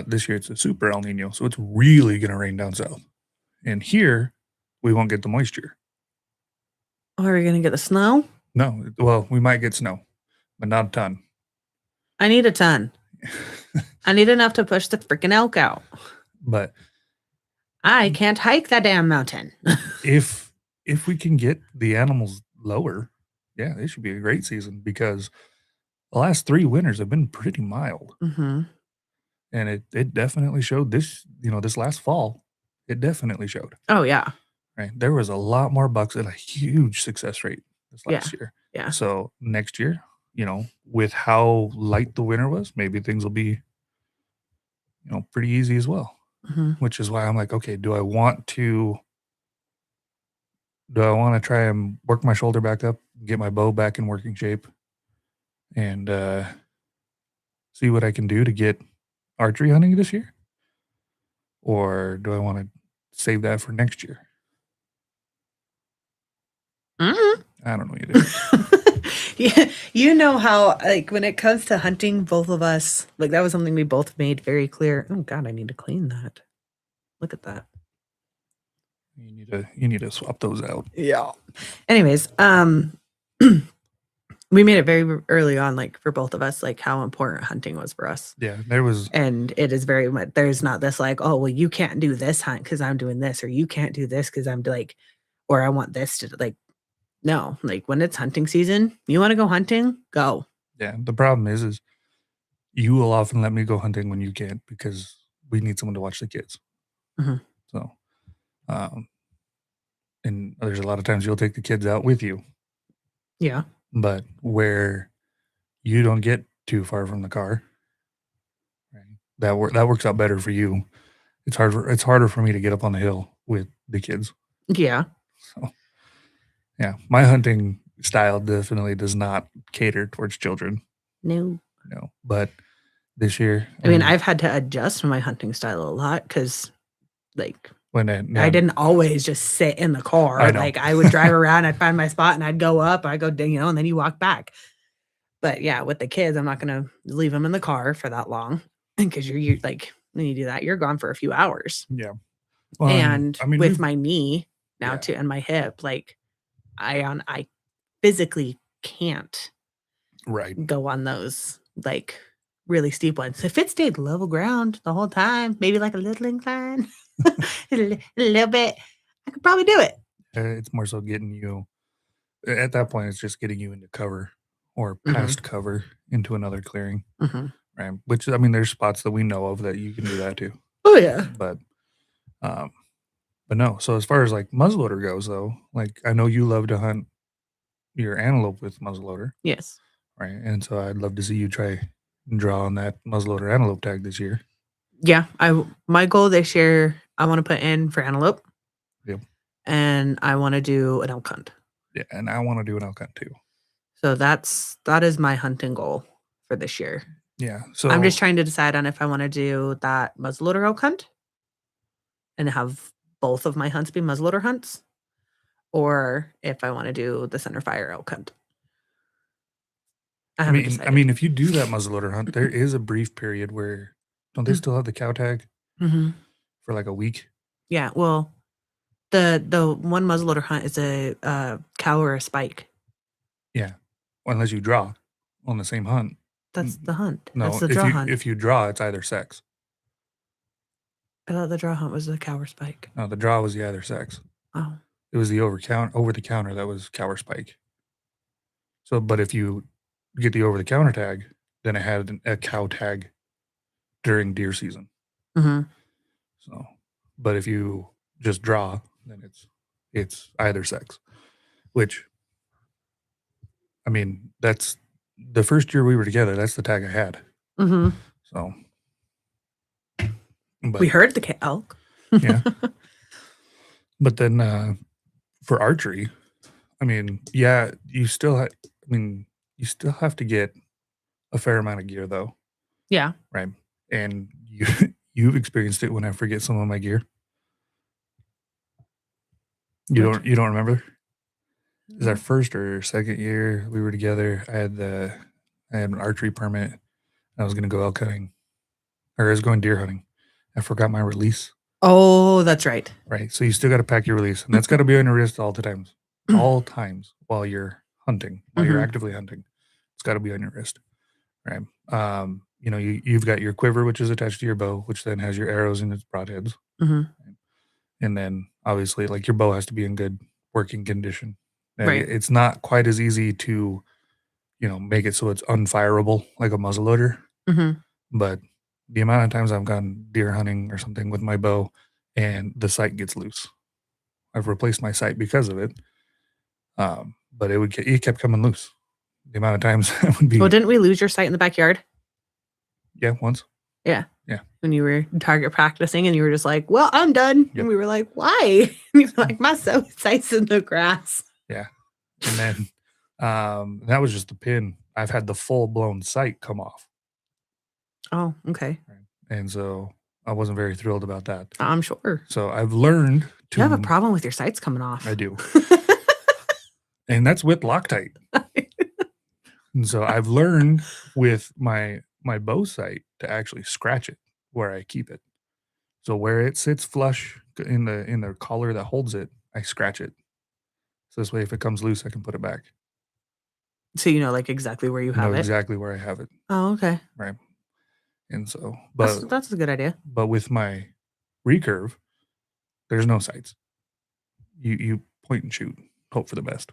Speaker 1: This year it's a super El Nino, so it's really going to rain down south. And here we won't get the moisture.
Speaker 2: Oh, are we going to get the snow?
Speaker 1: No. Well, we might get snow, but not a ton.
Speaker 2: I need a ton. I need enough to push the freaking elk out.
Speaker 1: But
Speaker 2: I can't hike that damn mountain.
Speaker 1: if we can get the animals lower, yeah, it should be a great season, because the last 3 winters have been pretty mild.
Speaker 2: Mm-hmm.
Speaker 1: And it definitely showed this last fall. It definitely showed.
Speaker 2: Oh, yeah.
Speaker 1: Right. There was a lot more bucks and a huge success rate this last year.
Speaker 2: Yeah.
Speaker 1: So next year, with how light the winter was, maybe things will be, pretty easy as well.
Speaker 2: Mm-hmm.
Speaker 1: Which is why I'm like, okay, do I want to try and work my shoulder back up, get my bow back in working shape, and see what I can do to get archery hunting this year? Or do I want to save that for next year?
Speaker 2: Mm-hmm.
Speaker 1: I don't know either.
Speaker 2: Yeah, you know how, like, when it comes to hunting, both of us, like, that was something we both made very clear. Oh God, I need to clean that. Look at that.
Speaker 1: You need to swap those out.
Speaker 2: Yeah. Anyways, we made it very early on, like, for both of us, like, how important hunting was for us.
Speaker 1: Yeah, there was.
Speaker 2: And it is very much, there's not this like, oh, well, you can't do this hunt because I'm doing this, or you can't do this because I'm like, or I want this to, like, no, like, when it's hunting season, you want to go hunting, go.
Speaker 1: Yeah, the problem is you will often let me go hunting when you can't because we need someone to watch the kids.
Speaker 2: Mhm.
Speaker 1: So, um, and there's a lot of times you'll take the kids out with you,
Speaker 2: Yeah.
Speaker 1: but where you don't get too far from the car, right? That works out better for you. It's harder for me to get up on the hill with the kids.
Speaker 2: Yeah.
Speaker 1: So, yeah, my hunting style definitely does not cater towards children.
Speaker 2: No.
Speaker 1: No, but this year,
Speaker 2: I mean, I've had to adjust my hunting style a lot because, like,
Speaker 1: when
Speaker 2: I didn't always just sit in the car.
Speaker 1: I know.
Speaker 2: Like, I would drive around, I'd find my spot, and I'd go up, I'd go, and then you walk back. But yeah, with the kids, I'm not gonna leave them in the car for that long because you're like, when you do that, you're gone for a few hours.
Speaker 1: Yeah. Well,
Speaker 2: And
Speaker 1: I mean,
Speaker 2: with my knee now
Speaker 1: yeah.
Speaker 2: too, and my hip, like, I physically can't
Speaker 1: Right.
Speaker 2: go on those, like, really steep ones. If it stayed level ground the whole time, maybe like a little incline, a little bit, I could probably do it.
Speaker 1: It's more so getting you at that point, it's just getting you into cover or
Speaker 2: Mhm,
Speaker 1: past cover into another clearing,
Speaker 2: mhm.
Speaker 1: right? Which, I mean, there's spots that we know of that you can do that too.
Speaker 2: Oh, yeah.
Speaker 1: But, um, but no. So as far as like muzzleloader goes, though, like I know you love to hunt your antelope with muzzleloader,
Speaker 2: Yes.
Speaker 1: right? And so I'd love to see you try and draw on that muzzleloader antelope tag this year.
Speaker 2: Yeah, my goal this year, I wanna put in for antelope,
Speaker 1: Yep.
Speaker 2: and I wanna do an elk hunt.
Speaker 1: Yeah, and I want to do an elk hunt too.
Speaker 2: So that is my hunting goal for this year.
Speaker 1: Yeah.
Speaker 2: I'm just
Speaker 1: So
Speaker 2: trying to decide on if I wanna do that muzzleloader elk hunt and have both of my hunts be muzzleloader hunts, or if I wanna do the center fire elk hunt. I haven't
Speaker 1: I
Speaker 2: decided.
Speaker 1: mean, if you do that muzzleloader hunt, there is a brief period where don't they
Speaker 2: Mm.
Speaker 1: still have the cow tag
Speaker 2: Mhm.
Speaker 1: for like a week?
Speaker 2: Yeah, well, the one muzzleloader hunt is a, cow or a spike.
Speaker 1: Yeah, unless you draw on the same hunt.
Speaker 2: That's the hunt. That's
Speaker 1: No,
Speaker 2: the draw hunt.
Speaker 1: if you draw, it's either sex.
Speaker 2: I thought the draw hunt was the cow or spike.
Speaker 1: No, the draw was the either sex.
Speaker 2: Oh.
Speaker 1: It was the over the counter that was cow or spike. So, but if you get the over the counter tag, then it had a cow tag during deer season.
Speaker 2: Mhm.
Speaker 1: So, but if you just draw, then it's either sex. Which, I mean, that's the first year we were together. That's the tag I had.
Speaker 2: Mhm.
Speaker 1: So,
Speaker 2: We
Speaker 1: but
Speaker 2: heard the elk.
Speaker 1: yeah. But then for archery, I mean, yeah, you still I mean, you still have to get a fair amount of gear though,
Speaker 2: Yeah.
Speaker 1: right? And you you've experienced it when I forget some of my gear.
Speaker 2: Which
Speaker 1: You don't remember? It was our first or second year we were together. I had an archery permit. I was gonna go elk hunting, or I was going deer hunting. I forgot my release,
Speaker 2: Oh, that's right.
Speaker 1: right? So you still got to pack your release, and that's got to be on your wrist all times while you're hunting, while you're
Speaker 2: Mhm.
Speaker 1: actively hunting. It's got to be on your wrist, right? You know, you've got your quiver, which is attached to your bow, which then has your arrows and its broadheads,
Speaker 2: Mhm.
Speaker 1: and then obviously, like your bow has to be in good working condition.
Speaker 2: Right.
Speaker 1: It's not quite as easy to, you know, make it so it's unfireable like a muzzleloader,
Speaker 2: Mhm.
Speaker 1: but the amount of times I've gone deer hunting or something with my bow and the sight gets loose. I've replaced my sight because of it. But it kept coming loose. The amount of times I would
Speaker 2: Well,
Speaker 1: be,
Speaker 2: didn't we lose your sight in the backyard?
Speaker 1: yeah, once.
Speaker 2: Yeah.
Speaker 1: Yeah.
Speaker 2: When you were target practicing and you were just like, "Well, I'm done." And
Speaker 1: Yep.
Speaker 2: we were like, "Why?" And you're like, "My sight's in the grass."
Speaker 1: Yeah. And then that was just the pin. I've had the full blown sight come off.
Speaker 2: Oh, okay.
Speaker 1: Right? And so I wasn't very thrilled about that.
Speaker 2: I'm sure.
Speaker 1: So I've learned
Speaker 2: You have a
Speaker 1: to
Speaker 2: problem with your sights coming off.
Speaker 1: I do. And that's with Loctite. And so I've learned with my bow sight to actually scratch it where I keep it. So where it sits flush in the collar that holds it, I scratch it. So this way, if it comes loose, I can put it back.
Speaker 2: So you know, like, exactly where you
Speaker 1: I know
Speaker 2: have it.
Speaker 1: exactly where I have it,
Speaker 2: Oh, okay.
Speaker 1: right? And so,
Speaker 2: That's a good idea.
Speaker 1: but with my recurve, there's no sights. You point and shoot, hope for the best.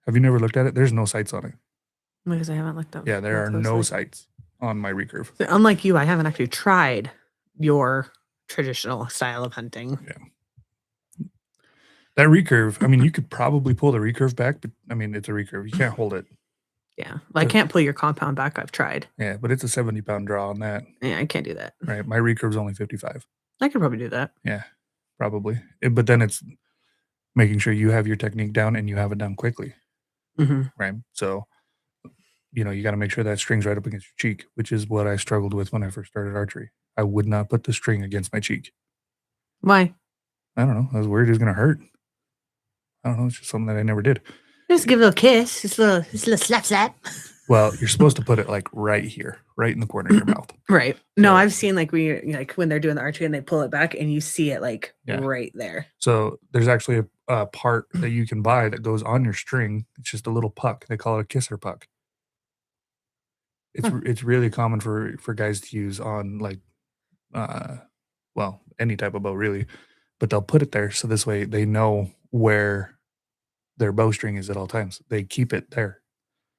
Speaker 1: Have you never looked at it? There's no sights on it.
Speaker 2: Because I haven't looked up.
Speaker 1: Yeah, there
Speaker 2: more
Speaker 1: are no
Speaker 2: closely.
Speaker 1: sights on my recurve.
Speaker 2: So unlike you, I haven't actually tried your traditional style of hunting.
Speaker 1: Yeah. That recurve, I mean, you could probably pull the recurve back, but I mean, it's a recurve. You can't hold it.
Speaker 2: Yeah. Well, I can't pull your compound back. I've tried.
Speaker 1: Yeah, but it's a 70-pound draw on that.
Speaker 2: Yeah, I can't do that.
Speaker 1: Right. My recurve's only 55.
Speaker 2: I could probably do that.
Speaker 1: Yeah, probably. But then it's making sure you have your technique down and you have it done quickly.
Speaker 2: Mm-hmm.
Speaker 1: Right. So, you got to make sure that string's right up against your cheek, which is what I struggled with when I first started archery. I would not put the string against my cheek.
Speaker 2: Why?
Speaker 1: I don't know. I was worried it was going to hurt. I don't know. It's just something that I never did.
Speaker 2: Just give it a little kiss. Just a little slap slap.
Speaker 1: Well, you're supposed to put it like right here, right in the corner of your mouth.
Speaker 2: Right. No,
Speaker 1: So-
Speaker 2: I've seen like when they're doing the archery and they pull it back and you see it like
Speaker 1: Yeah.
Speaker 2: right there.
Speaker 1: So there's actually a part that you can buy that goes on your string. It's just a little puck. They call it a kisser puck. It's really common for guys to use on like, well, any type of bow really, but they'll put it there so this way they know where their bowstring is at all times. They keep it there.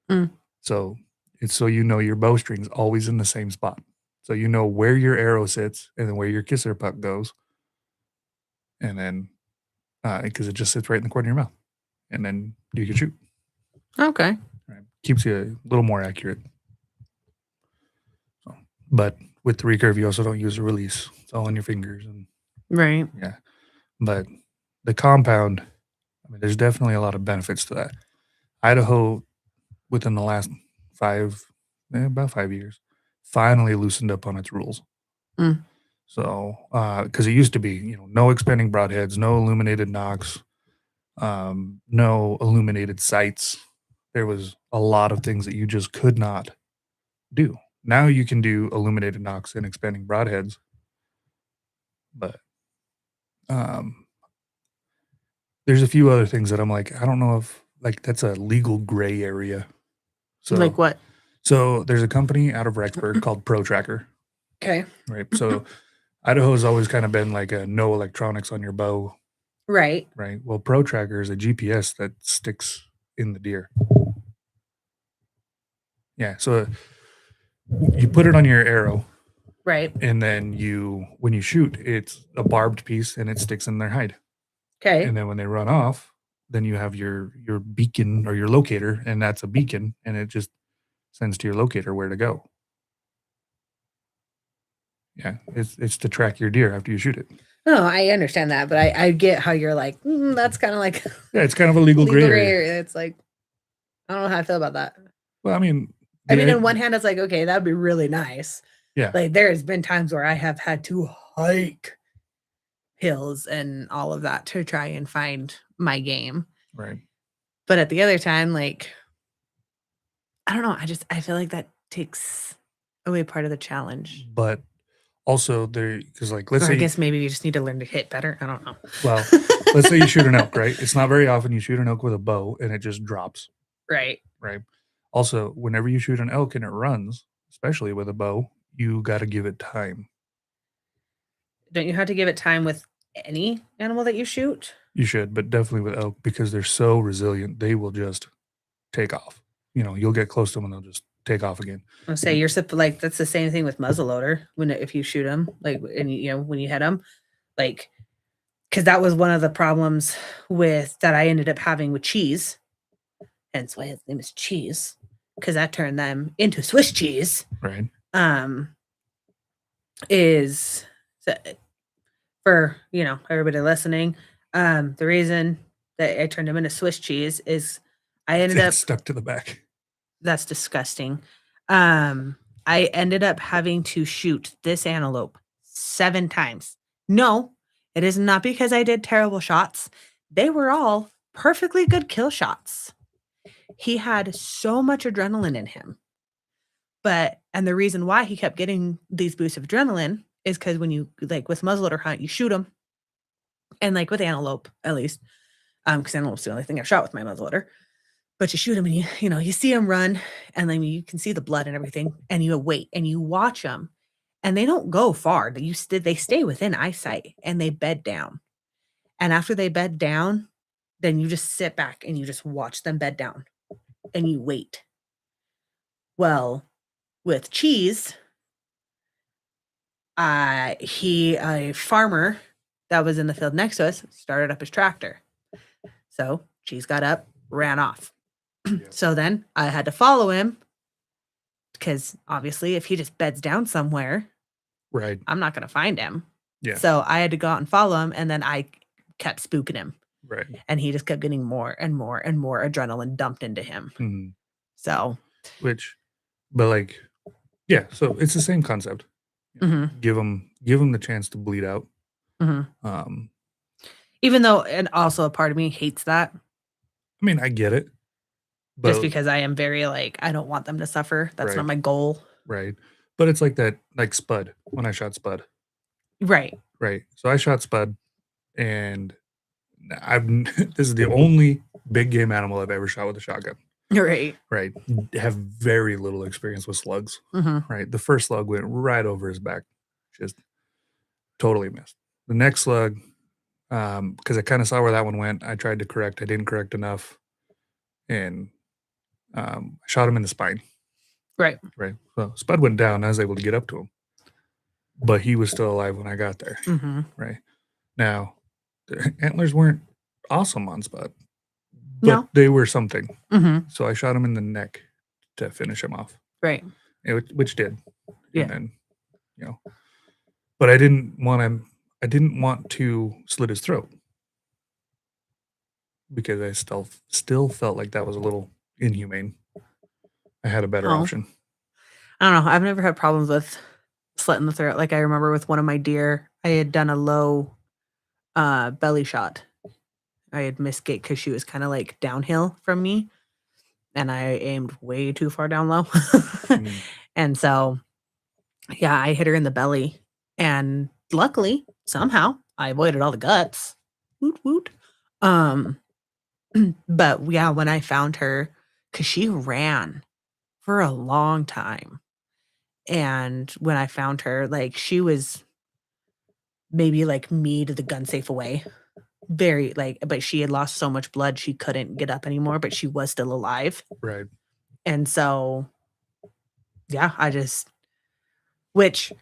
Speaker 2: Mm.
Speaker 1: So it's so your bowstring's always in the same spot. So you know where your arrow sits and then where your kisser puck goes. And then because it just sits right in the corner of your mouth. And then you can shoot.
Speaker 2: Okay.
Speaker 1: Right. Keeps you a little more accurate. So, but with the recurve, you also don't use a release. It's all on your fingers. And
Speaker 2: Right.
Speaker 1: yeah. But the compound, I mean, there's definitely a lot of benefits to that. Idaho, within the last about 5 years, finally loosened up on its rules.
Speaker 2: Mm.
Speaker 1: So, because it used to be, no expanding broadheads, no illuminated nocks, no illuminated sights. There was a lot of things that you just could not do. Now you can do illuminated nocks and expanding broadheads, but there's a few other things that I'm like, I don't know if like that's a legal gray area. So
Speaker 2: like what?
Speaker 1: So there's a company out of Rexburg called Pro Tracker.
Speaker 2: Okay.
Speaker 1: Right. So Idaho has always kind of been like a no electronics on your bow.
Speaker 2: Right.
Speaker 1: Right. Well, Pro Tracker is a GPS that sticks in the deer. Yeah. So you put it on your arrow.
Speaker 2: Right.
Speaker 1: And then when you shoot, it's a barbed piece and it sticks in their hide.
Speaker 2: Okay.
Speaker 1: And then when they run off, then you have your beacon or your locator, and that's a beacon, and it just sends to your locator where to go. Yeah, it's to track your deer after you shoot it.
Speaker 2: Oh, I understand that, but I get how you're like, that's kind of like
Speaker 1: Yeah, it's kind of a legal gray area.
Speaker 2: It's like, I don't know how I feel about that.
Speaker 1: Well, I mean,
Speaker 2: on one hand, it's like, okay, that'd be really nice.
Speaker 1: Yeah.
Speaker 2: Like there's been times where I have had to hike hills and all of that to try and find my game.
Speaker 1: Right.
Speaker 2: But at the other time, like, I don't know. I feel like that takes away part of the challenge.
Speaker 1: But also because like,
Speaker 2: I guess maybe you just need to learn to hit better. I don't know.
Speaker 1: Well, let's say you shoot an elk, right? It's not very often you shoot an elk with a bow and it just drops.
Speaker 2: Right.
Speaker 1: Right. Also, whenever you shoot an elk and it runs, especially with a bow, you got to give it time.
Speaker 2: Don't you have to give it time with any animal that you shoot?
Speaker 1: You should, but definitely with elk because they're so resilient. They will just take off. You'll get close to them and they'll just take off again.
Speaker 2: I'll say you're like that's the same thing with muzzleloader if you shoot them like and when you hit them like because that was one of the problems that I ended up having with cheese, hence why his name is Cheese, because that turned them into Swiss cheese.
Speaker 1: Right.
Speaker 2: Is for everybody listening. The reason that I turned them into Swiss cheese is I ended up
Speaker 1: stuck to the back.
Speaker 2: That's disgusting. I ended up having to shoot this antelope 7 times. No, it is not because I did terrible shots. They were all perfectly good kill shots. He had so much adrenaline in him. And the reason why he kept getting these boosts of adrenaline is because when you, like with muzzleloader hunt, you shoot them. And like with antelope, at least, because antelope's the only thing I've shot with my muzzleloader. But you shoot them and you see them run and then you can see the blood and everything and you wait and you watch them and they don't go far. They stay within eyesight and they bed down. And after they bed down, then you just sit back and you just watch them bed down and you wait. Well, with Cheese, a farmer that was in the field next to us started up his tractor. So Cheese got up, ran off.
Speaker 1: Yeah.
Speaker 2: So then I had to follow him because obviously if he just beds down somewhere,
Speaker 1: Right.
Speaker 2: I'm not going to find him.
Speaker 1: Yeah.
Speaker 2: So I had to go out and follow him, and then I kept spooking him.
Speaker 1: Right.
Speaker 2: And he just kept getting more and more and more adrenaline dumped into him.
Speaker 1: Mhm.
Speaker 2: So,
Speaker 1: But like, yeah, so it's the same concept.
Speaker 2: mhm,
Speaker 1: Give them the chance to bleed out.
Speaker 2: mhm.
Speaker 1: Um,
Speaker 2: Even though, and also a part of me hates that
Speaker 1: I mean, I get it,
Speaker 2: just
Speaker 1: but
Speaker 2: because I am very like, I don't want them to suffer. That's not
Speaker 1: right,
Speaker 2: my goal.
Speaker 1: right. But it's like that, like Spud, when I shot Spud,
Speaker 2: Right.
Speaker 1: right? So I shot Spud, and I've this is the only big game animal I've ever shot with a shotgun.
Speaker 2: Right.
Speaker 1: Right. Have very little experience with slugs.
Speaker 2: Mhm.
Speaker 1: Right. The first slug went right over his back. Just totally missed. The next slug, because I kind of saw where that one went, I tried to correct. I didn't correct enough, and I shot him in the spine.
Speaker 2: Right.
Speaker 1: Right. So Spud went down. I was able to get up to him, but he was still alive when I got there.
Speaker 2: Mhm.
Speaker 1: Right. Now, the antlers weren't awesome on Spud, but
Speaker 2: No.
Speaker 1: they were something.
Speaker 2: Mhm.
Speaker 1: So I shot him in the neck to finish him off,
Speaker 2: Right.
Speaker 1: which did.
Speaker 2: Yeah.
Speaker 1: And then, you know, but I didn't want to slit his throat because I still felt like that was a little inhumane. I had a better
Speaker 2: Oh,
Speaker 1: option.
Speaker 2: I don't know. I've never had problems with slitting the throat. Like I remember with one of my deer, I had done a low belly shot. I had missed gate because she was kind of like downhill from me, and I aimed way too far down low.
Speaker 1: Mm,
Speaker 2: And so, yeah, I hit her in the belly, and luckily, somehow, I avoided all the guts. Woot woot. Um, but yeah, when I found her, because she ran for a long time, and when I found her, like she was maybe like me to the gun safe away. Very like, but she had lost so much blood she couldn't get up anymore, but she was still alive.
Speaker 1: right.
Speaker 2: And so, yeah, which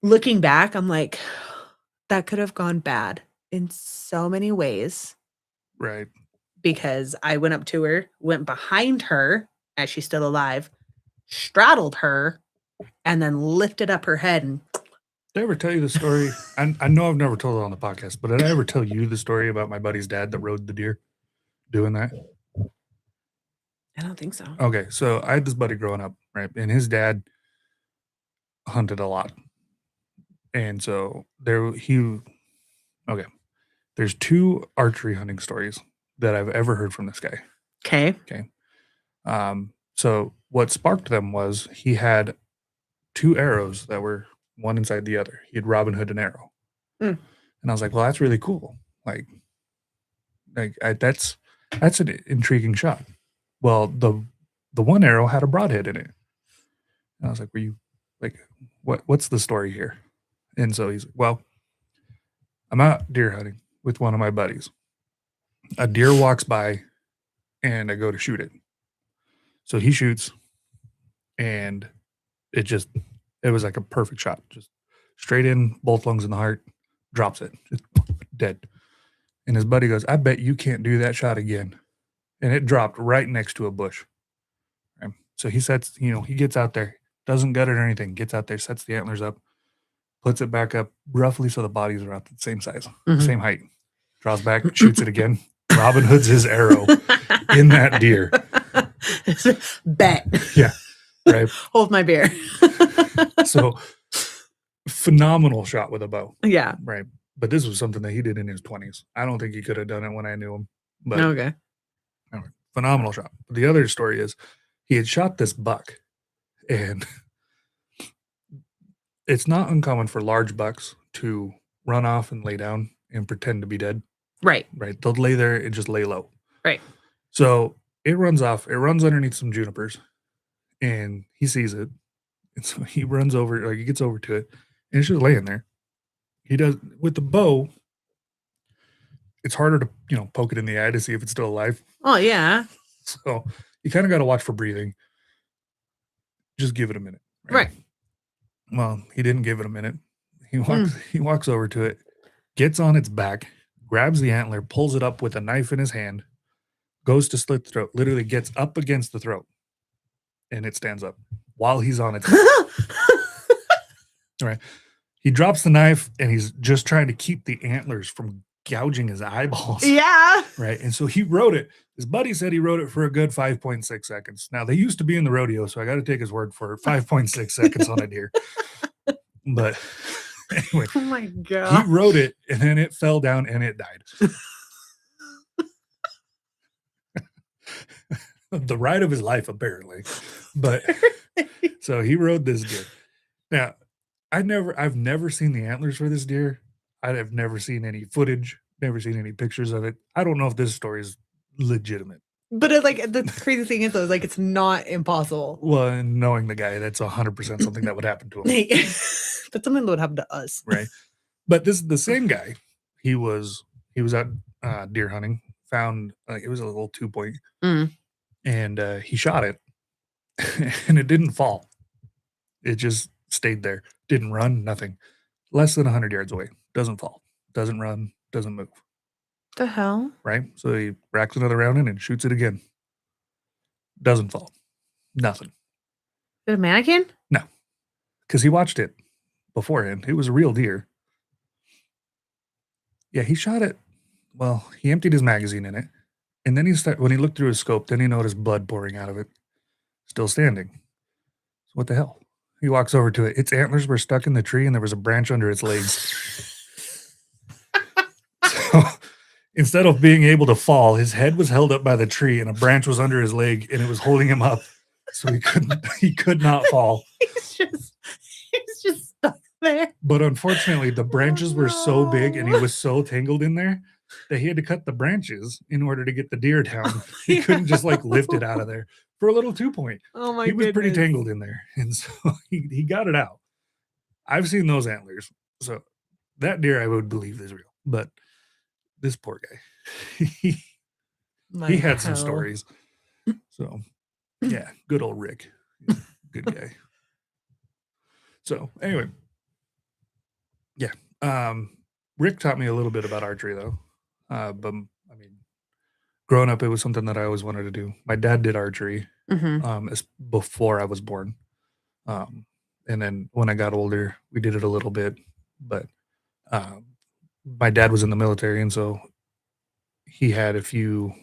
Speaker 2: looking back, I'm like, that could have gone bad in so many ways
Speaker 1: Right.
Speaker 2: because I went up to her, went behind her as she's still alive, straddled her, and then lifted up her head. And
Speaker 1: Did I ever tell you the story? I know I've never told it on the podcast, but did I ever tell you the story about my buddy's dad that rode the deer doing that?
Speaker 2: I don't think so.
Speaker 1: Okay. So I had this buddy growing up, right? And his dad hunted a lot. And so okay. There's two archery hunting stories that I've ever heard from this guy.
Speaker 2: Okay.
Speaker 1: Okay. So what sparked them was he had two arrows that were one inside the other. He had Robin Hood an arrow.
Speaker 2: Mm.
Speaker 1: And I was like, well, that's really cool. That's an intriguing shot. Well, the one arrow had a broadhead in it. And I was like, were you like, what's the story here? And so he's like, well, I'm out deer hunting with one of my buddies. A deer walks by and I go to shoot it. So he shoots and it was like a perfect shot. Just straight in, both lungs in the heart, drops it, just dead. And his buddy goes, I bet you can't do that shot again. And it dropped right next to a bush. Right? So he he gets out there, doesn't gut it or anything, gets out there, sets the antlers up, puts it back up roughly so the bodies are at the same size, same height. Draws back, shoots it again. Robin Hood's his arrow in that deer.
Speaker 2: Bet.
Speaker 1: Yeah. Right.
Speaker 2: Hold my beer.
Speaker 1: So phenomenal shot with a bow.
Speaker 2: Yeah.
Speaker 1: Right. But this was something that he did in his 20s. I don't think he could have done it when I knew him. But
Speaker 2: Okay.
Speaker 1: anyway, phenomenal shot. But the other story is he had shot this buck, and it's not uncommon for large bucks to run off and lay down and pretend to be dead.
Speaker 2: Right.
Speaker 1: Right. They'll lay there and just lay low.
Speaker 2: Right.
Speaker 1: So it runs off, it runs underneath some junipers, and he sees it. And so he runs over, like he gets over to it, and it's just laying there. He does with the bow, it's harder to, poke it in the eye to see if it's still alive.
Speaker 2: Oh, yeah.
Speaker 1: So you kind of got to watch for breathing. Just give it a minute.
Speaker 2: Right.
Speaker 1: Well, he didn't give it a minute. He
Speaker 2: Mm.
Speaker 1: walks over to it, gets on its back, grabs the antler, pulls it up with a knife in his hand, goes to slit the throat, literally gets up against the throat, and it stands up while he's on its back. Right. He drops the knife and he's just trying to keep the antlers from gouging his eyeballs.
Speaker 2: Yeah.
Speaker 1: Right. And so he rode it. His buddy said he rode it for a good 5.6 seconds. Now, they used to be in the rodeo, so I got to take his word for it. 5.6 seconds on a deer. But anyway,
Speaker 2: Oh my
Speaker 1: he
Speaker 2: god.
Speaker 1: rode it and then it fell down and it died. The ride of his life, apparently. But so he rode this deer. Now, I've never seen the antlers for this deer. I have never seen any footage, never seen any pictures of it. I don't know if this story is legitimate.
Speaker 2: But it, like, the crazy thing is, though, is like it's not impossible.
Speaker 1: Well, and knowing the guy, that's 100% something that would happen to him.
Speaker 2: Like, that's something that would happen to us.
Speaker 1: Right. But this is the same guy. He was out deer hunting, found like it was a little 2-point, and he shot it, and it didn't fall. It just stayed there, didn't run, nothing. Less than 100 yards away, doesn't fall, doesn't run, doesn't move.
Speaker 2: The hell?
Speaker 1: Right. So he racks another round in and shoots it again. Doesn't fall, nothing.
Speaker 2: Is it a mannequin?
Speaker 1: No, because he watched it beforehand. It was a real deer. Yeah, he shot it. Well, he emptied his magazine in it, and then when he looked through his scope, then he noticed blood pouring out of it, still standing. So what the hell? He walks over to it. Its antlers were stuck in the tree, and there was a branch under its legs. So instead of being able to fall, his head was held up by the tree, and a branch was under his leg, and it was holding him up, so he could not fall.
Speaker 2: He's just stuck there.
Speaker 1: But unfortunately, the branches were so big, and he was so tangled in there that he had to cut the branches in order to get the deer down. He couldn't just like lift it out of there for a little 2-point.
Speaker 2: Oh my
Speaker 1: He was pretty
Speaker 2: goodness.
Speaker 1: tangled in there, and so he got it out. I've seen those antlers, so that deer I would believe is real. But this poor guy, he had some stories. So yeah, good old Rick, good guy. So anyway, yeah, Rick taught me a little bit about archery though. But I mean, growing up, it was something that I always wanted to do. My dad did archery before I was born. And then when I got older, we did it a little bit. But my dad was in the military, and so he had a few,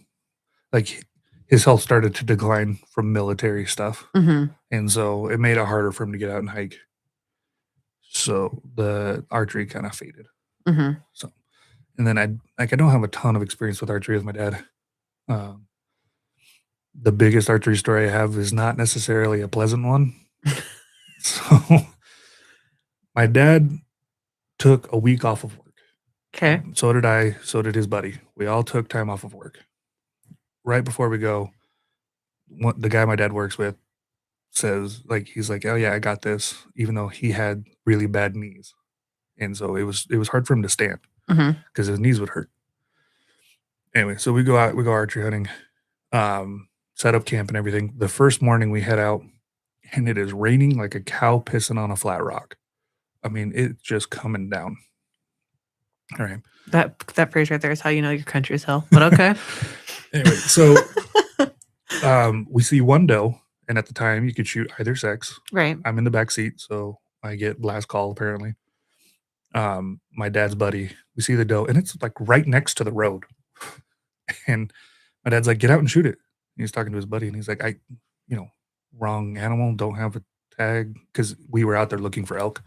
Speaker 1: like his health started to decline from military stuff. And so it made it harder for him to get out and hike. So the archery kind of faded. So, and then I don't have a ton of experience with archery with my dad. The biggest archery story I have is not necessarily a pleasant one. So my dad took a week off of work.
Speaker 2: Okay.
Speaker 1: So did I. So did his buddy. We all took time off of work. Right before we go, the guy my dad works with says, like, he's like, "Oh yeah, I got this," even though he had really bad knees, and so it was hard for him to stand because his knees would hurt. Anyway, so we go archery hunting, set up camp and everything. The first morning we head out, and it is raining like a cow pissing on a flat rock. I mean, it's just coming down. All right.
Speaker 2: That phrase right there is how you know your country's hell. But okay.
Speaker 1: Anyway, so we see one doe, and at the time you could shoot either sex.
Speaker 2: Right.
Speaker 1: I'm in the back seat, so I get last call apparently. My dad's buddy, we see the doe, and it's like right next to the road. And my dad's like, "Get out and shoot it." And he's talking to his buddy, and he's like, "Wrong animal, don't have a tag," because we were out there looking for elk.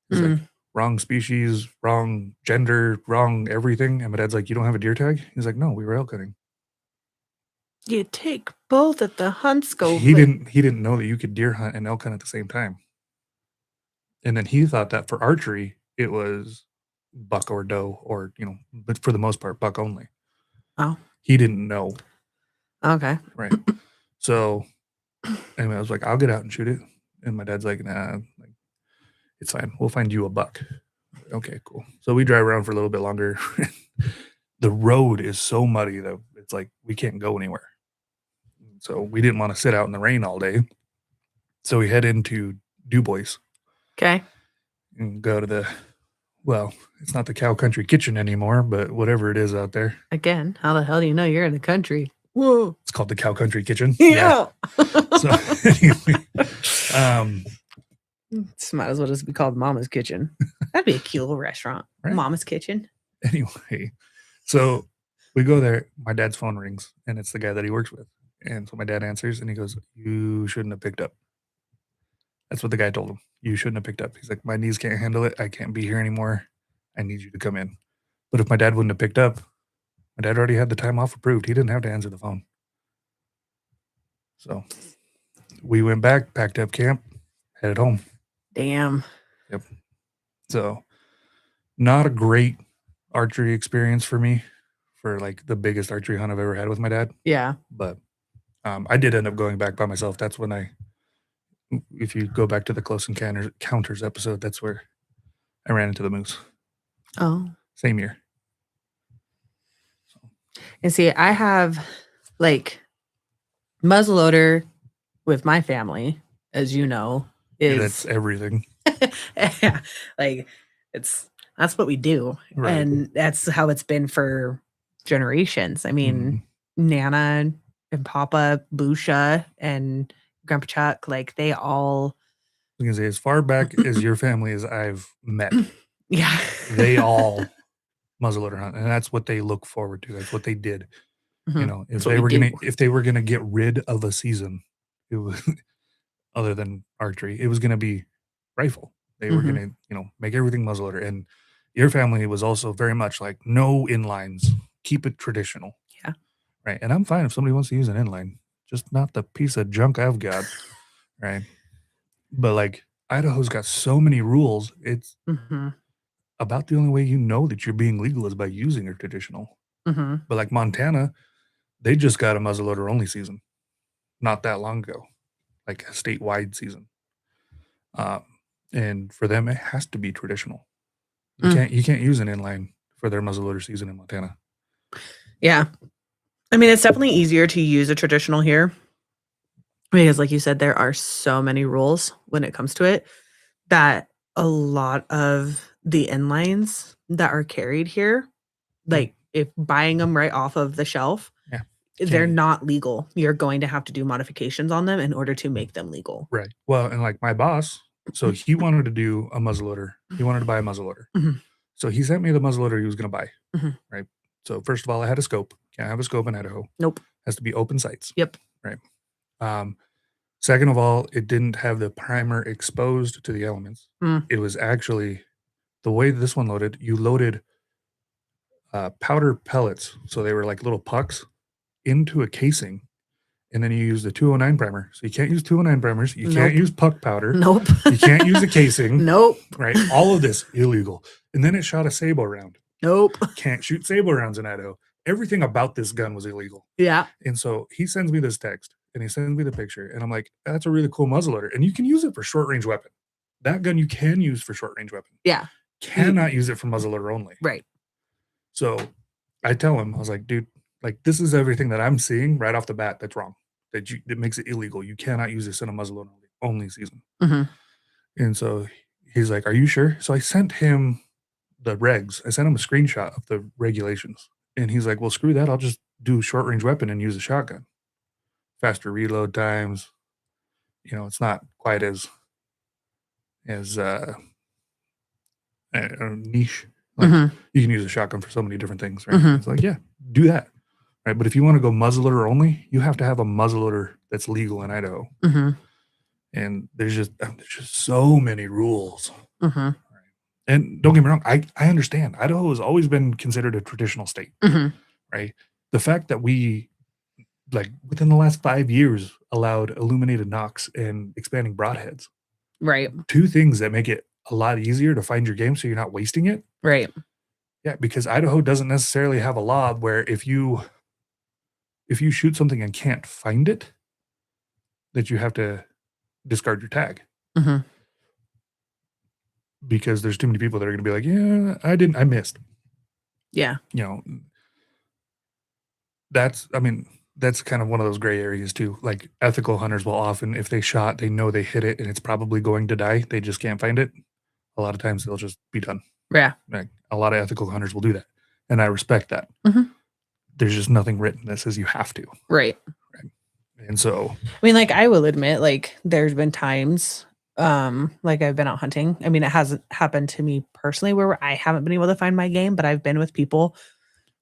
Speaker 1: He's like, "Wrong species, wrong gender, wrong everything." And my dad's like, "You don't have a deer tag?" He's like, "No, we were elk hunting."
Speaker 2: You take both at the hunt scope.
Speaker 1: He didn't know that you could deer hunt and elk hunt at the same time. And then he thought that for archery, it was buck or doe, or but for the most part, buck only.
Speaker 2: Oh.
Speaker 1: He didn't know.
Speaker 2: Okay.
Speaker 1: Right. So anyway, I was like, "I'll get out and shoot it." And my dad's like, "Nah, it's fine. We'll find you a buck." Okay, cool. So we drive around for a little bit longer. The road is so muddy that it's like we can't go anywhere. So we didn't want to sit out in the rain all day. So we head into Du Bois
Speaker 2: Okay.
Speaker 1: and go to the, well, it's not the Cow Country Kitchen anymore, but whatever it is out there.
Speaker 2: Again, how the hell do you know you're in the country? Whoa.
Speaker 1: It's called the Cow Country Kitchen.
Speaker 2: Yeah.
Speaker 1: So anyway,
Speaker 2: Might as well just be called Mama's Kitchen. That'd be a cute little restaurant.
Speaker 1: Right.
Speaker 2: Mama's Kitchen.
Speaker 1: Anyway, so we go there. My dad's phone rings, and it's the guy that he works with. And so my dad answers, and he goes, "You shouldn't have picked up." That's what the guy told him. You shouldn't have picked up. He's like, "My knees can't handle it. I can't be here anymore. I need you to come in." But if my dad wouldn't have picked up, my dad already had the time off approved. He didn't have to answer the phone. So we went back, packed up camp, headed home.
Speaker 2: Damn.
Speaker 1: Yep. So not a great archery experience for me, for like the biggest archery hunt I've ever had with my dad.
Speaker 2: Yeah.
Speaker 1: But I did end up going back by myself. That's when if you go back to the Close Encounters episode, that's where I ran into the moose.
Speaker 2: Oh.
Speaker 1: Same year.
Speaker 2: And see, I have like muzzleloader with my family, as you know, is
Speaker 1: That's everything.
Speaker 2: yeah, like that's what we do.
Speaker 1: Right.
Speaker 2: And that's how it's been for generations. I mean, Nana and Papa, Busha and Grandpa Chuck, like they all
Speaker 1: I was gonna say, as far back as your family as I've met,
Speaker 2: yeah.
Speaker 1: they all muzzleloader hunt, and that's what they look forward to. That's what they did. You know, if they were gonna get rid of a season, it was other than archery, it was gonna be rifle. They were gonna, make everything muzzleloader. And your family was also very much like no inlines, keep it traditional.
Speaker 2: Yeah.
Speaker 1: Right. And I'm fine if somebody wants to use an inline, just not the piece of junk I've got. Right. But like Idaho's got so many rules, it's about the only way you know that you're being legal is by using a traditional. But like Montana, they just got a muzzleloader only season not that long ago, like a statewide season. And for them, it has to be traditional. You can't use an inline for their muzzleloader season in Montana.
Speaker 2: Yeah. I mean, it's definitely easier to use a traditional here because, like you said, there are so many rules when it comes to it that a lot of the inlines that are carried here, like if buying them right off of the shelf, they're not legal. You're going to have to do modifications on them in order to make them legal.
Speaker 1: Right. Well, and like my boss, so he wanted to do a muzzleloader. He wanted to buy a muzzleloader. So he sent me the muzzleloader he was going to buy. Right. So first of all, I had a scope. Can't have a scope in Idaho.
Speaker 2: Nope.
Speaker 1: Has to be open sights.
Speaker 2: Yep.
Speaker 1: Right. Second of all, it didn't have the primer exposed to the elements. It was actually the way this one loaded. You loaded powder pellets, so they were like little pucks, into a casing, and then you use the 209 primer. So you can't use 209 primers. You can't use puck powder.
Speaker 2: Nope.
Speaker 1: You can't use a casing.
Speaker 2: Nope.
Speaker 1: Right. All of this illegal. And then it shot a sable round.
Speaker 2: Nope.
Speaker 1: Can't shoot sable rounds in Idaho. Everything about this gun was illegal.
Speaker 2: Yeah.
Speaker 1: And so he sends me this text and he sends me the picture, and I'm like, that's a really cool muzzleloader. And you can use it for short range weapon. That gun you can use for short range weapon.
Speaker 2: Yeah.
Speaker 1: Cannot use it for muzzleloader only.
Speaker 2: Right.
Speaker 1: So I tell him, I was like, dude, like this is everything that I'm seeing right off the bat that's wrong. That makes it illegal. You cannot use this in a muzzleloader only season. And so he's like, are you sure? So I sent him the regs. I sent him a screenshot of the regulations. And he's like, well, screw that. I'll just do short range weapon and use a shotgun. Faster reload times. It's not quite as niche. Like you can use a shotgun for so many different things, right? It's like, yeah, do that. Right. But if you want to go muzzleloader only, you have to have a muzzleloader that's legal in Idaho. And there's just so many rules. Right? And don't get me wrong, I understand. Idaho has always been considered a traditional state. Right. The fact that we, like within the last 5 years, allowed illuminated nocks and expanding broadheads.
Speaker 2: Right.
Speaker 1: Two things that make it a lot easier to find your game so you're not wasting it.
Speaker 2: Right.
Speaker 1: Yeah, because Idaho doesn't necessarily have a law where if you shoot something and can't find it, that you have to discard your tag. Because there's too many people that are going to be like, yeah, I missed.
Speaker 2: Yeah.
Speaker 1: That's, I mean, that's kind of one of those gray areas too. Like ethical hunters will often, if they shot, they know they hit it and it's probably going to die. They just can't find it. A lot of times they'll just be done.
Speaker 2: Yeah.
Speaker 1: Like a lot of ethical hunters will do that. And I respect that.
Speaker 2: Mhm.
Speaker 1: There's just nothing written that says you have to.
Speaker 2: Right.
Speaker 1: And so,
Speaker 2: I mean, like, I will admit, like, there's been times, like, I've been out hunting. I mean, it hasn't happened to me personally where I haven't been able to find my game, but I've been with people.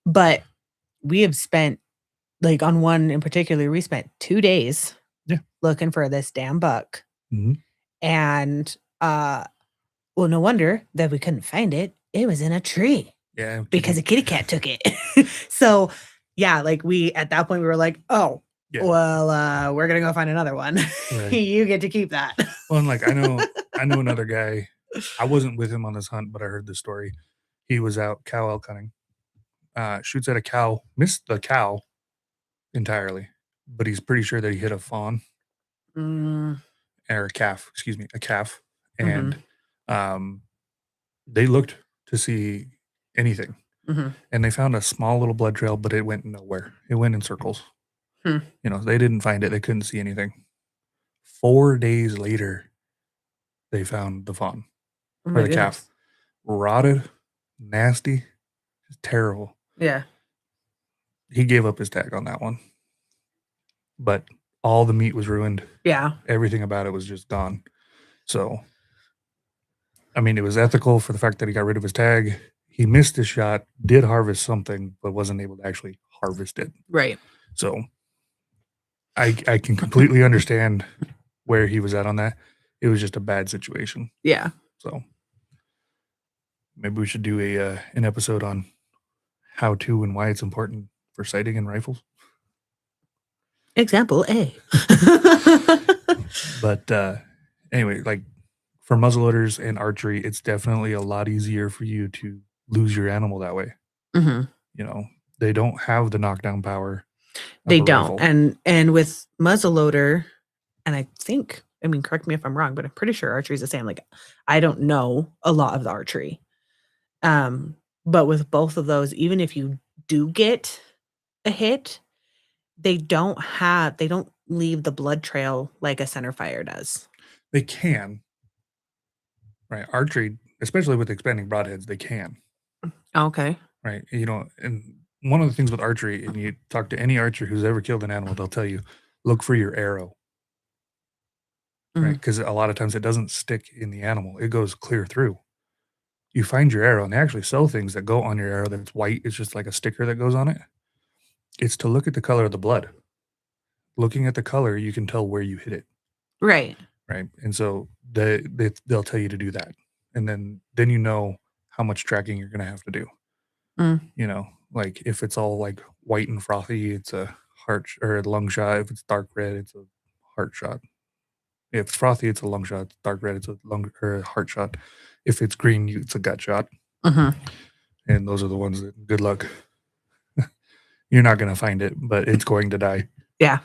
Speaker 2: But we have spent, like, on one in particular, we spent 2 days
Speaker 1: yeah.
Speaker 2: looking for this damn buck.
Speaker 1: Mhm.
Speaker 2: And, well, no wonder that we couldn't find it. It was in a tree
Speaker 1: Yeah.
Speaker 2: because a kitty cat took it. So, yeah, like, we at that point, we were like, "Oh,
Speaker 1: Yeah.
Speaker 2: well, we're gonna go find another one.
Speaker 1: Right.
Speaker 2: You get to keep that."
Speaker 1: Well, and like I know another guy. I wasn't with him on this hunt, but I heard the story. He was out cow elk hunting. Shoots at a cow, missed the cow entirely, but he's pretty sure that he hit a fawn
Speaker 2: Mm,
Speaker 1: or a calf, excuse me, a calf.
Speaker 2: mhm,
Speaker 1: And um, they looked to see anything,
Speaker 2: mhm,
Speaker 1: and they found a small little blood trail, but it went nowhere. It went in circles.
Speaker 2: hmm.
Speaker 1: You know, they didn't find it. They couldn't see anything. 4 days later, they found the fawn
Speaker 2: Oh
Speaker 1: or
Speaker 2: my
Speaker 1: the calf,
Speaker 2: goodness.
Speaker 1: rotted, nasty, terrible.
Speaker 2: Yeah.
Speaker 1: He gave up his tag on that one, but all the meat was ruined.
Speaker 2: Yeah.
Speaker 1: Everything about it was just gone. So, I mean, it was ethical for the fact that he got rid of his tag. He missed his shot, did harvest something, but wasn't able to actually harvest it.
Speaker 2: Right.
Speaker 1: So, I can completely understand where he was at on that. It was just a bad situation.
Speaker 2: Yeah.
Speaker 1: So, maybe we should do an episode on how to and why it's important for sighting and rifles.
Speaker 2: Example A.
Speaker 1: But anyway, like for muzzleloaders and archery, it's definitely a lot easier for you to lose your animal that way.
Speaker 2: Mhm.
Speaker 1: You know, they don't have the knockdown power of
Speaker 2: They
Speaker 1: a
Speaker 2: don't.
Speaker 1: rifle.
Speaker 2: And with muzzleloader, and I think, I mean, correct me if I'm wrong, but I'm pretty sure archery is the same. Like, I don't know a lot of the archery. But with both of those, even if you do get a hit, they don't leave the blood trail like a center fire does.
Speaker 1: They can, right? Archery, especially with expanding broadheads, they can,
Speaker 2: Okay.
Speaker 1: right? You know, and one of the things with archery, and you talk to any archer who's ever killed an animal, they'll tell you, look for your arrow, right?
Speaker 2: Mhm.
Speaker 1: Because a lot of times it doesn't stick in the animal, it goes clear through. You find your arrow, and they actually sell things that go on your arrow that's white. It's just like a sticker that goes on it. It's to look at the color of the blood. Looking at the color, you can tell where you hit it,
Speaker 2: Right.
Speaker 1: right? And so they'll tell you to do that, and then you know how much tracking you're gonna have to do.
Speaker 2: Mm.
Speaker 1: You know, like if it's all like white and frothy, it's a or a lung shot. If it's dark red, it's a heart shot. If it's frothy, it's a lung shot. It's dark red, it's a lung or a heart shot. If it's green, it's a gut shot.
Speaker 2: Mhm.
Speaker 1: And those are the ones that good luck. You're not gonna find it, but it's going to die.
Speaker 2: Yeah.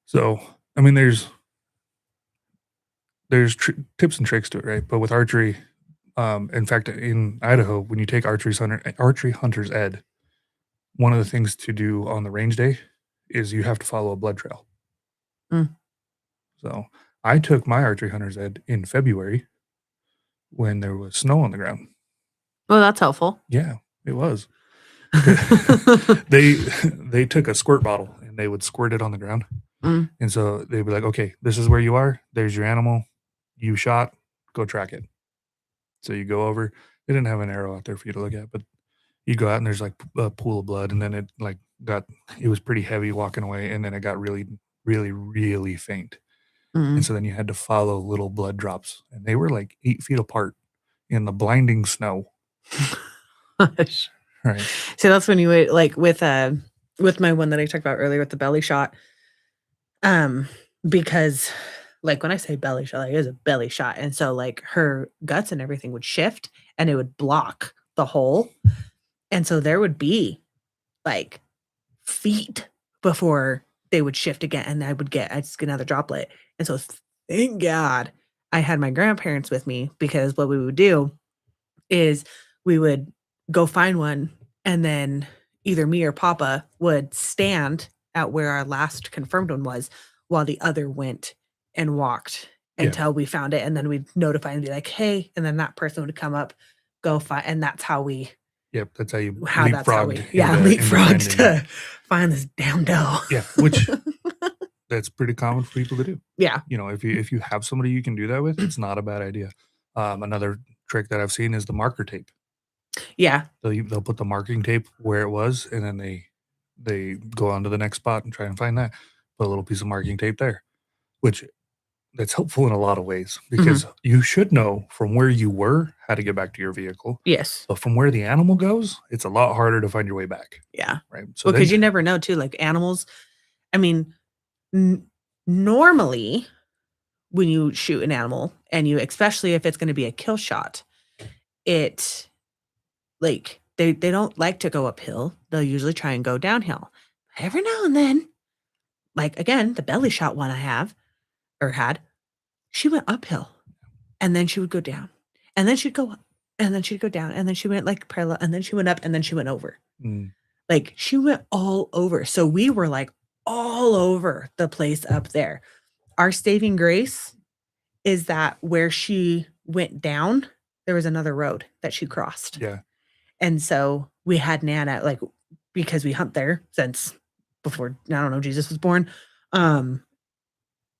Speaker 1: So, I mean, there's tips and tricks to it, right? But with archery, in fact, in Idaho, when you take archery hunter's ed, one of the things to do on the range day is you have to follow a blood trail.
Speaker 2: Mm.
Speaker 1: So I took my archery hunter's ed in February when there was snow on the ground.
Speaker 2: Well, that's helpful.
Speaker 1: Yeah, it was. They took a squirt bottle and they would squirt it on the ground.
Speaker 2: Mm.
Speaker 1: And so they'd be like, okay, this is where you are. There's your animal. You shot. Go track it. So you go over. They didn't have an arrow out there for you to look at, but you go out and there's like a pool of blood, and then it was pretty heavy walking away, and then it got really, really, really faint. And
Speaker 2: Mm.
Speaker 1: so then you had to follow little blood drops, and they were like 8 feet apart in the blinding snow.
Speaker 2: Gosh.
Speaker 1: Right.
Speaker 2: So that's when you would like with my one that I talked about earlier with the belly shot. Because like when I say belly shot, like, it is a belly shot. And so like her guts and everything would shift and it would block the hole. And so there would be like feet before they would shift again and I just get another droplet. And so thank God I had my grandparents with me because what we would do is we would go find one and then either me or Papa would stand at where our last confirmed one was, while the other went and walked
Speaker 1: Yeah.
Speaker 2: until we found it, and then we'd notify and be like, "Hey," and then that person would come up, go find, and that's how we
Speaker 1: Yep, that's how you
Speaker 2: leapfrogged
Speaker 1: into finding
Speaker 2: to find this damn doe.
Speaker 1: Yeah, which that's pretty common for people to do.
Speaker 2: Yeah.
Speaker 1: You know, if you have somebody you can do that with, it's not a bad idea. Another trick that I've seen is the marker tape.
Speaker 2: Yeah.
Speaker 1: They'll put the marking tape where it was, and then they go on to the next spot and try and find that. Put a little piece of marking tape there, which that's helpful in a lot of ways because you should know from where you were how to get back to your vehicle.
Speaker 2: Yes.
Speaker 1: But from where the animal goes, it's a lot harder to find your way back.
Speaker 2: Yeah.
Speaker 1: Right. So
Speaker 2: because you never know too, like animals. I mean, normally when you shoot an animal and you, especially if it's going to be a kill shot, it like they don't like to go uphill. They'll usually try and go downhill. Every now and then, like again, the belly shot one I have or had, she went uphill and then she would go down and then she'd go up and then she'd go down and then she went like parallel and then she went up and then she went over. Like she went all over. So we were like all over the place up there. Our saving grace is that where she went down, there was another road that she crossed.
Speaker 1: Yeah.
Speaker 2: And so we had Nana, like, because we hunt there since before, I don't know, Jesus was born.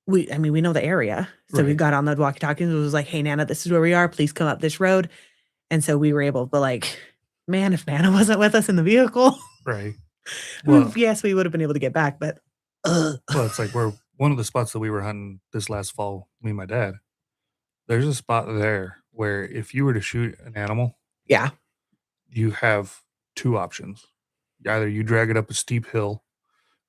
Speaker 2: We know the area. So we got on the walkie-talkie and it was like, "Hey, Nana, this is where we are. Please come up this road." And so we were able to, like, man, if Nana wasn't with us in the vehicle.
Speaker 1: Right.
Speaker 2: Well, yes, we would have been able to get back, but.
Speaker 1: Well, it's like one of the spots that we were hunting this last fall, me and my dad, there's a spot there where if you were to shoot an animal.
Speaker 2: Yeah.
Speaker 1: You have two options. Either you drag it up a steep hill,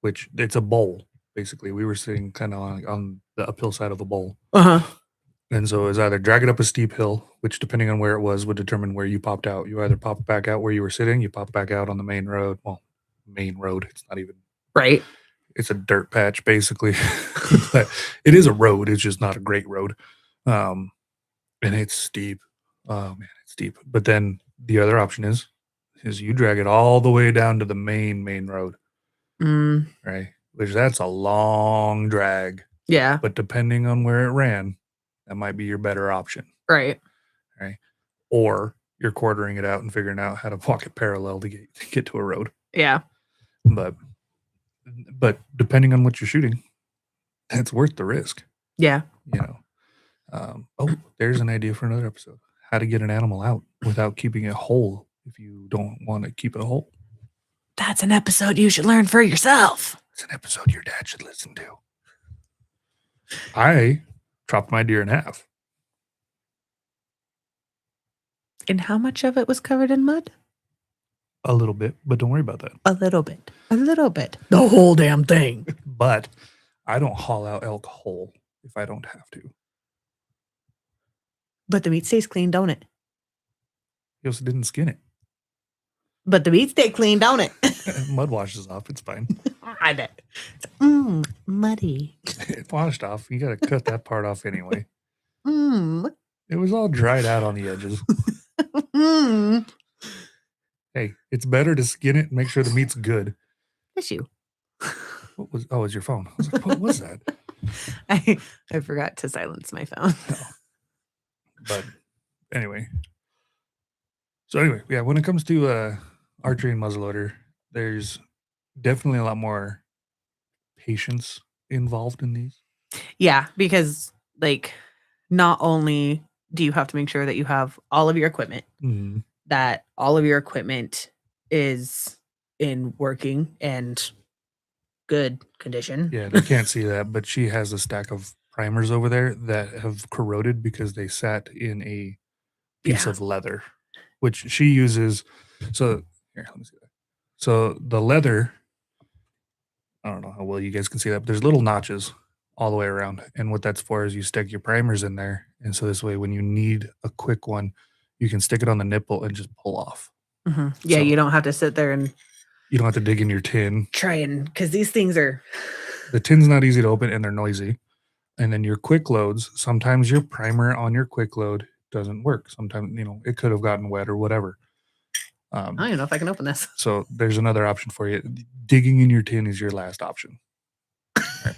Speaker 1: which it's a bowl, basically. We were sitting kind of on the uphill side of the bowl. And so it was either drag it up a steep hill, which depending on where it was would determine where you popped out. You either pop back out where you were sitting, you pop back out on the main road. Well, main road, it's not even.
Speaker 2: Right.
Speaker 1: It's a dirt patch, basically. But it is a road. It's just not a great road. And it's steep. Oh, man, it's steep. But then the other option is you drag it all the way down to the main road. Right? Which that's a long drag.
Speaker 2: Yeah.
Speaker 1: But depending on where it ran, that might be your better option.
Speaker 2: Right.
Speaker 1: Right. Or you're quartering it out and figuring out how to walk it parallel to get to a road.
Speaker 2: Yeah.
Speaker 1: But depending on what you're shooting, it's worth the risk.
Speaker 2: Yeah.
Speaker 1: You know. There's an idea for another episode. How to get an animal out without keeping it whole if you don't want to keep it whole.
Speaker 2: That's an episode you should learn for yourself.
Speaker 1: It's an episode your dad should listen to. I chopped my deer in half.
Speaker 2: And how much of it was covered in mud?
Speaker 1: A little bit, but don't worry about that.
Speaker 2: A little bit. A little bit. The whole damn thing.
Speaker 1: But I don't haul out elk whole if I don't have to.
Speaker 2: But the meat stays clean, don't it?
Speaker 1: You also didn't skin it.
Speaker 2: But the meat stays clean, don't it?
Speaker 1: Mud washes off. It's fine.
Speaker 2: I bet. Muddy.
Speaker 1: It washed off. You got to cut that part off anyway. It was all dried out on the edges. Hey, it's better to skin it and make sure the meat's good.
Speaker 2: Bless you.
Speaker 1: What was? Oh, it's your phone. I was like, what was that?
Speaker 2: I forgot to silence my phone.
Speaker 1: No. But anyway. So anyway, yeah, when it comes to archery and muzzleloader, there's definitely a lot more patience involved in these.
Speaker 2: Yeah, because like not only do you have to make sure that you have all of your equipment, that all of your equipment is in working and good condition.
Speaker 1: Yeah, they can't see that, but she has a stack of primers over there that have corroded because they sat in a piece of leather, which she uses. So here, let me see that. So the leather, I don't know how well you guys can see that, but there's little notches all the way around. And what that's for is you stick your primers in there. And so this way, when you need a quick one, you can stick it on the nipple and just pull off.
Speaker 2: Yeah, so you don't have to sit there and
Speaker 1: you don't have to dig in your tin.
Speaker 2: Try and, because these things are.
Speaker 1: The tin's not easy to open and they're noisy. And then your quick loads, sometimes your primer on your quick load doesn't work. Sometimes, it could have gotten wet or whatever.
Speaker 2: I don't even know if I can open this.
Speaker 1: So there's another option for you. Digging in your tin is your last option. Right.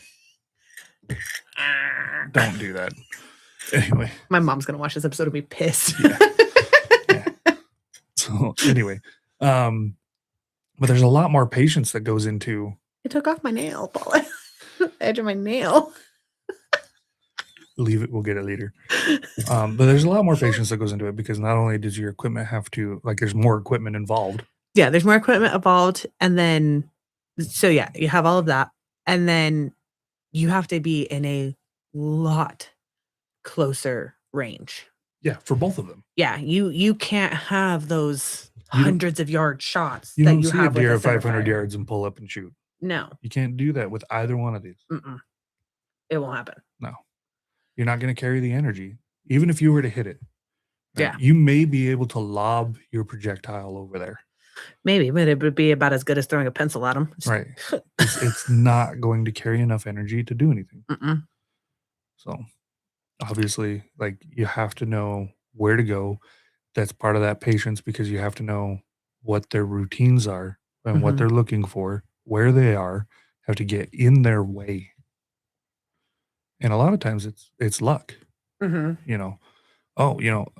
Speaker 1: Don't do that. Anyway.
Speaker 2: My mom's gonna watch this episode and be pissed.
Speaker 1: Yeah. Yeah. So anyway, but there's a lot more patience that goes into.
Speaker 2: It took off my nail, Paula. The edge of my nail.
Speaker 1: Leave it, we'll get it later. But there's a lot more patience that goes into it, because not only does your equipment have to, like, there's more equipment involved.
Speaker 2: Yeah, there's more equipment involved, and then so yeah, you have all of that, and then you have to be in a lot closer range.
Speaker 1: Yeah, for both of them.
Speaker 2: Yeah, you can't have those
Speaker 1: You don't-
Speaker 2: hundreds of yard shots
Speaker 1: You
Speaker 2: that
Speaker 1: don't
Speaker 2: you
Speaker 1: see a
Speaker 2: have with
Speaker 1: deer
Speaker 2: a
Speaker 1: at 500
Speaker 2: centerfire.
Speaker 1: yards and pull up and shoot.
Speaker 2: No,
Speaker 1: You can't do that with either one of these.
Speaker 2: it won't happen.
Speaker 1: No. You're not going to carry the energy, even if you were to hit it. Right?
Speaker 2: Yeah.
Speaker 1: You may be able to lob your projectile over there.
Speaker 2: Maybe, but it would be about as good as throwing a pencil at them.
Speaker 1: Right. It's not going to carry enough energy to do anything. So obviously, like, you have to know where to go. That's part of that patience, because you have to know what their routines are and what they're looking for, where they are, have to get in their way. And a lot of times it's luck. You know,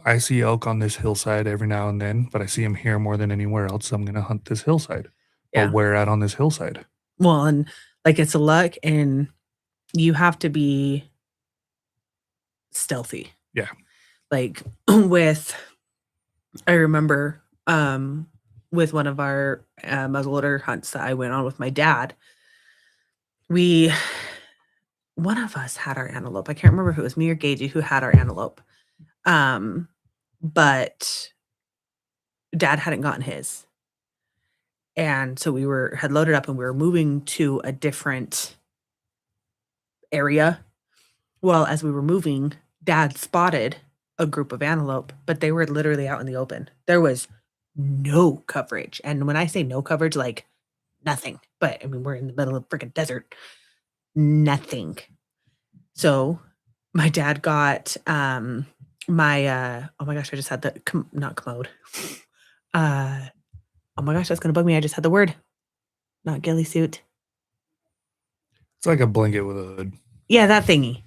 Speaker 1: I see elk on this hillside every now and then, but I see them here more than anywhere else, so I'm going to hunt this hillside.
Speaker 2: Yeah.
Speaker 1: But where at on this hillside?
Speaker 2: Well, and like, it's a luck, and you have to be stealthy.
Speaker 1: Yeah.
Speaker 2: Like I remember with one of our muzzleloader hunts that I went on with my dad, one of us had our antelope. I can't remember if it was me or Gagey who had our antelope. But dad hadn't gotten his. And so we had loaded up and we were moving to a different area. Well, as we were moving, dad spotted a group of antelope, but they were literally out in the open. There was no coverage. And when I say no coverage, like nothing. But I mean, we're in the middle of freaking desert. Nothing. So my dad got oh my gosh, I just had the not commode. Oh my gosh, that's gonna bug me. I just had the word. Not ghillie suit.
Speaker 1: It's like a blanket with a hood.
Speaker 2: Yeah, that thingy.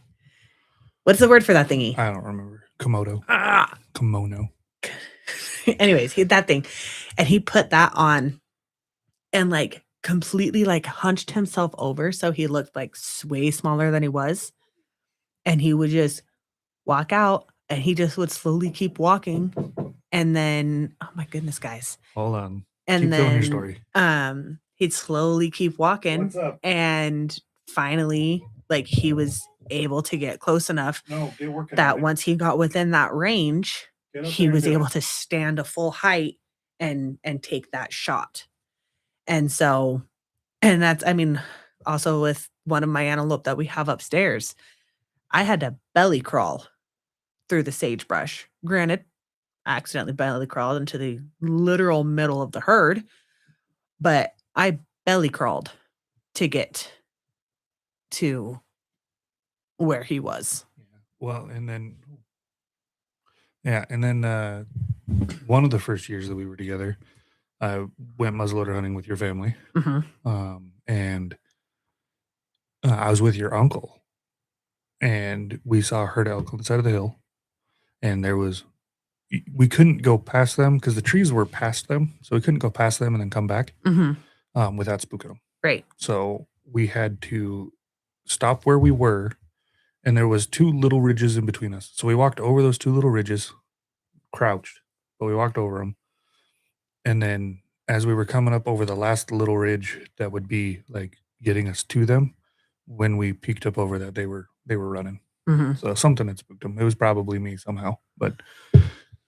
Speaker 2: What's the word for that thingy?
Speaker 1: I don't remember. Komodo. Kimono.
Speaker 2: Anyways, he had that thing. And he put that on and like completely like hunched himself over so he looked like way smaller than he was. And he would just walk out and he just would slowly keep walking. And then, oh my goodness, guys.
Speaker 1: Hold on.
Speaker 2: And
Speaker 1: keep
Speaker 2: then
Speaker 1: telling your story.
Speaker 2: He'd slowly keep walking.
Speaker 1: What's up?
Speaker 2: And finally, like, he was able to get close enough that once he got within that range, he was able to stand a full height and take that shot. And so, and that's, I mean, also with one of my antelope that we have upstairs, I had to belly crawl through the sagebrush. Granted, I accidentally belly crawled into the literal middle of the herd, but I belly crawled to get to where he was.
Speaker 1: Well, and then one of the first years that we were together, I went muzzleloader hunting with your family. And I was with your uncle, and we saw a herd of elk on the side of the hill, and we couldn't go past them because the trees were past them, so we couldn't go past them and then come back without spooking them.
Speaker 2: Right.
Speaker 1: So we had to stop where we were, and there was two little ridges in between us. So we walked over those two little ridges, crouched, but we walked over them. And then as we were coming up over the last little ridge that would be like getting us to them, when we peeked up over that, they were running. So something had spooked them. It was probably me somehow, but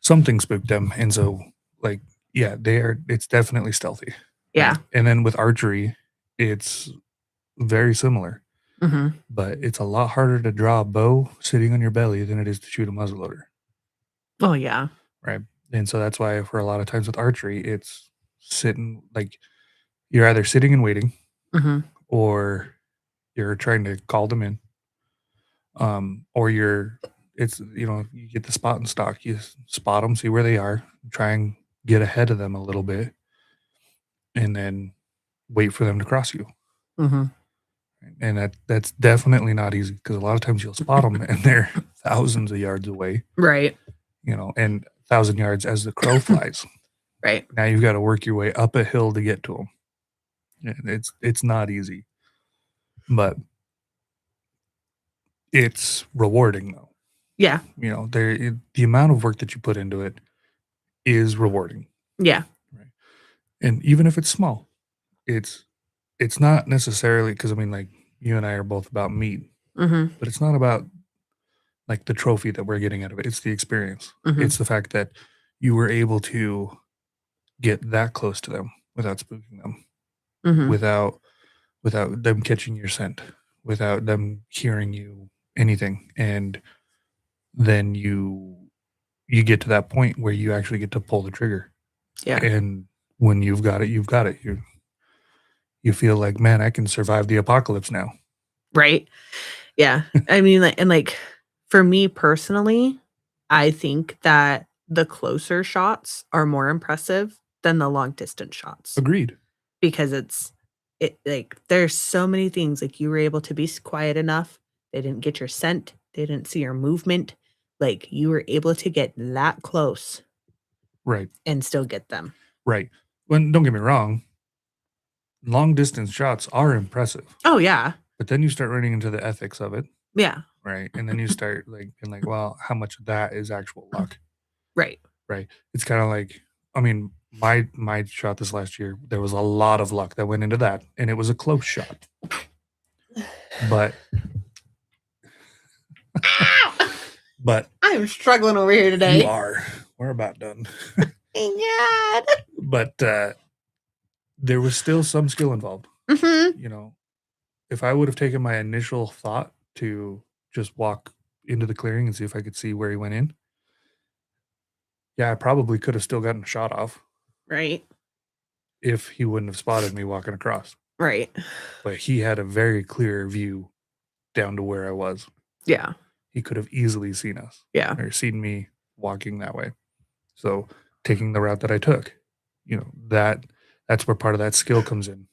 Speaker 1: something spooked them. And so, like, yeah, it's definitely stealthy.
Speaker 2: Yeah.
Speaker 1: Right? And then with archery, it's very similar, but it's a lot harder to draw a bow sitting on your belly than it is to shoot a muzzleloader.
Speaker 2: Oh, yeah.
Speaker 1: Right. And so that's why for a lot of times with archery, it's sitting, like, you're either sitting and waiting or you're trying to call them in. Or you get the spot and stock, you spot them, see where they are, try and get ahead of them a little bit and then wait for them to cross you.
Speaker 2: Mhm.
Speaker 1: And that's definitely not easy because a lot of times you'll spot them and they're thousands of yards away,
Speaker 2: Right.
Speaker 1: and 1,000 yards as the crow flies.
Speaker 2: Right.
Speaker 1: Now you've got to work your way up a hill to get to them. And it's not easy, but it's rewarding though.
Speaker 2: Yeah.
Speaker 1: The amount of work that you put into it is rewarding.
Speaker 2: Yeah.
Speaker 1: Right. And even if it's small, it's not necessarily because like you and I are both about meat,
Speaker 2: Mhm.
Speaker 1: but it's not about like the trophy that we're getting out of it. It's the experience.
Speaker 2: Mhm.
Speaker 1: It's the fact that you were able to get that close to them without spooking them,
Speaker 2: Mhm.
Speaker 1: without them catching your scent, without them hearing you anything. And then you get to that point where you actually get to pull the trigger.
Speaker 2: Yeah.
Speaker 1: And when you've got it, you've got it. You feel like, man, I can survive the apocalypse now.
Speaker 2: Right. Yeah. I mean, like for me personally, I think that the closer shots are more impressive than the long distance shots
Speaker 1: Agreed.
Speaker 2: because like there's so many things like you were able to be quiet enough. They didn't get your scent. They didn't see your movement. Like you were able to get that close
Speaker 1: Right.
Speaker 2: and still get them.
Speaker 1: Right. When don't get me wrong, long distance shots are impressive.
Speaker 2: Oh yeah.
Speaker 1: But then you start running into the ethics of it,
Speaker 2: Yeah.
Speaker 1: right? And then you start like being like, well, how much of that is actual luck?
Speaker 2: Right.
Speaker 1: Right. It's kind of like, my shot this last year, there was a lot of luck that went into that, and it was a close shot. But but
Speaker 2: I'm struggling over here
Speaker 1: you
Speaker 2: today.
Speaker 1: are. We're about done.
Speaker 2: God.
Speaker 1: But there was still some skill involved.
Speaker 2: Mhm.
Speaker 1: If I would have taken my initial thought to just walk into the clearing and see if I could see where he went in, yeah, I probably could have still gotten a shot off
Speaker 2: Right.
Speaker 1: if he wouldn't have spotted me walking across.
Speaker 2: Right.
Speaker 1: But he had a very clear view down to where I was.
Speaker 2: Yeah.
Speaker 1: He could have easily seen us
Speaker 2: Yeah.
Speaker 1: or seen me walking that way. So taking the route that I took, that's where part of that skill comes in.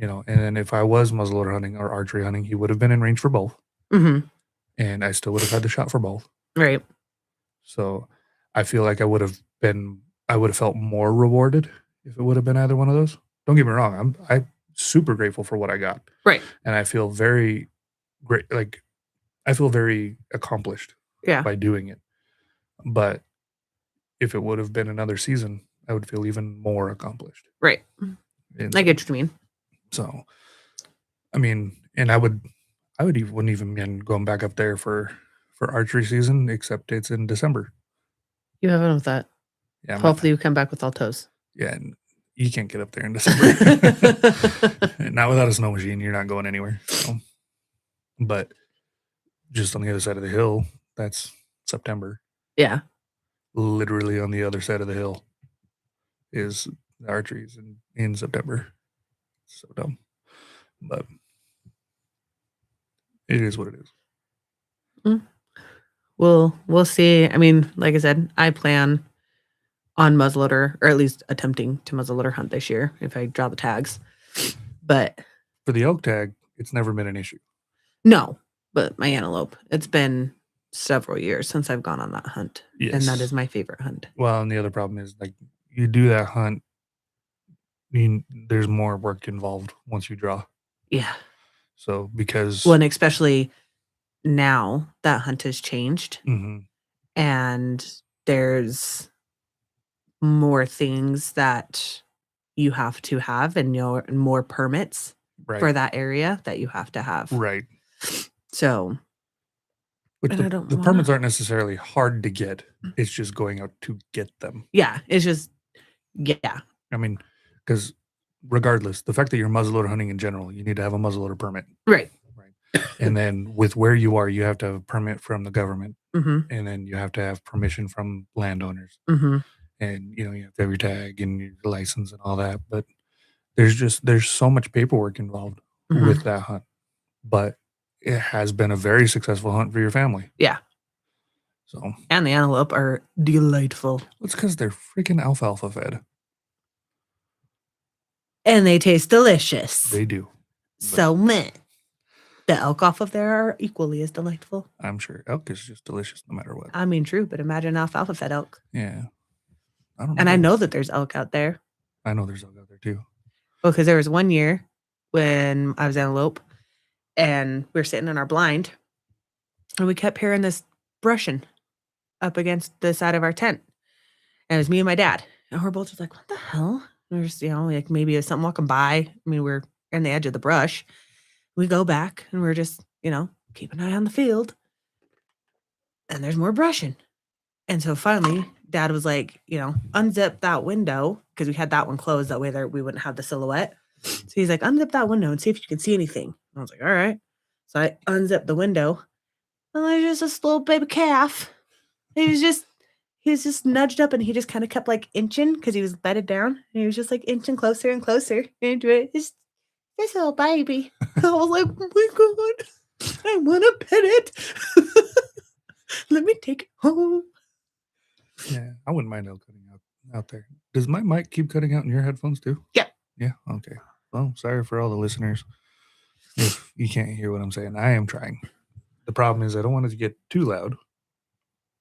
Speaker 1: And then if I was muzzleloader hunting or archery hunting, he would have been in range for both,
Speaker 2: Mhm.
Speaker 1: and I still would have had the shot for both.
Speaker 2: Right.
Speaker 1: So I feel like I would have felt more rewarded if it would have been either one of those. Don't get me wrong, I'm super grateful for what I got.
Speaker 2: Right.
Speaker 1: And I feel very great, like I feel very accomplished
Speaker 2: Yeah.
Speaker 1: by doing it. But if it would have been another season, I would feel even more accomplished.
Speaker 2: Right.
Speaker 1: And
Speaker 2: I get what you mean.
Speaker 1: so, and wouldn't even mean going back up there for archery season, except it's in December.
Speaker 2: You have fun with that.
Speaker 1: Yeah.
Speaker 2: Hopefully you come back with all toes.
Speaker 1: Yeah. And you can't get up there in December. Not without a snow machine. You're not going anywhere. So. But just on the other side of the hill, that's September.
Speaker 2: Yeah.
Speaker 1: Literally on the other side of the hill is the archeries in September. So dumb. But it is what it is.
Speaker 2: We'll see. I mean, like I said, I plan on muzzleloader, or at least attempting to muzzleloader hunt this year if I draw the tags. But
Speaker 1: for the elk tag, it's never been an issue.
Speaker 2: No, but my antelope, it's been several years since I've gone on that hunt.
Speaker 1: Yes.
Speaker 2: And that is my favorite hunt.
Speaker 1: Well, and the other problem is like you do that hunt, there's more work involved once you draw.
Speaker 2: Yeah.
Speaker 1: So because
Speaker 2: and especially now that hunt has changed, and there's more things that you have to have, and more permits for that area that you have to have.
Speaker 1: Right.
Speaker 2: So,
Speaker 1: but the permits aren't necessarily hard to get. It's just going out to get them.
Speaker 2: Yeah, it's just
Speaker 1: because regardless, the fact that you're muzzleloader hunting in general, you need to have a muzzleloader permit.
Speaker 2: Right.
Speaker 1: And then with where you are, you have to have a permit from the government, and then you have to have permission from landowners, and you have to have your tag and your license and all that. But there's so much paperwork involved with that hunt, but it has been a very successful hunt for your family.
Speaker 2: Yeah.
Speaker 1: So
Speaker 2: And the antelope are delightful.
Speaker 1: it's because they're freaking alfalfa fed.
Speaker 2: And they taste delicious.
Speaker 1: They do.
Speaker 2: So meh. The elk off of there are equally as delightful.
Speaker 1: I'm sure elk is just delicious no matter what.
Speaker 2: I mean, true, but imagine alfalfa fed elk.
Speaker 1: Yeah. I don't know.
Speaker 2: And I know that there's elk out there.
Speaker 1: I know there's elk out there too.
Speaker 2: Well, because there was one year when I was antelope and we were sitting in our blind and we kept hearing this brushing up against the side of our tent. And it was me and my dad. And we're both just like, what the hell? And we're just, like maybe it's something walking by. I mean, we're in the edge of the brush. We go back and we're just, keep an eye on the field. And there's more brushing. And so finally, Dad was like, unzip that window because we had that one closed. That way we wouldn't have the silhouette. So he's like, unzip that window and see if you can see anything. And I was like, all right. So I unzipped the window. And there's just this little baby calf. He was just nudged up and he just kind of kept like inching because he was bedded down. And he was just like inching closer and closer into it. It's this little baby. I was like, oh my God, I want to pet it. Let me take it home.
Speaker 1: Yeah, I wouldn't mind elk cutting out there. Does my mic keep cutting out in your headphones too?
Speaker 2: Yeah.
Speaker 1: Yeah, okay. Well, sorry for all the listeners if you can't hear what I'm saying. I am trying. The problem is I don't want it to get too loud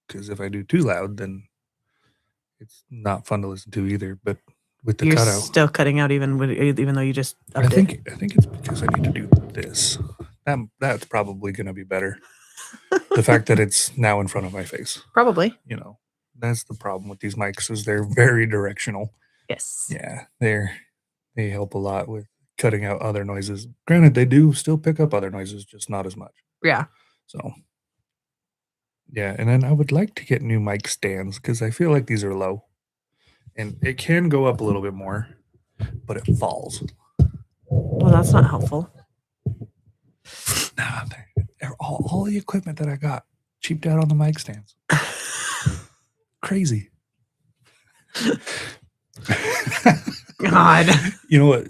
Speaker 1: because if I do too loud, then it's not fun to listen to either. But with the
Speaker 2: You're
Speaker 1: cutout,
Speaker 2: still cutting out even though you just
Speaker 1: I
Speaker 2: upped
Speaker 1: think it's because I need to do this. That's probably going to be better. The fact that it's now in front of my face.
Speaker 2: Probably.
Speaker 1: That's the problem with these mics is they're very directional.
Speaker 2: Yes.
Speaker 1: Yeah, they help a lot with cutting out other noises. Granted, they do still pick up other noises, just not as much.
Speaker 2: Yeah.
Speaker 1: So, yeah, and then I would like to get new mic stands because I feel like these are low. And it can go up a little bit more, but it falls.
Speaker 2: Well, that's not helpful.
Speaker 1: Nah, they're all the equipment that I got cheaped out on the mic stands. Crazy.
Speaker 2: God.
Speaker 1: You know what?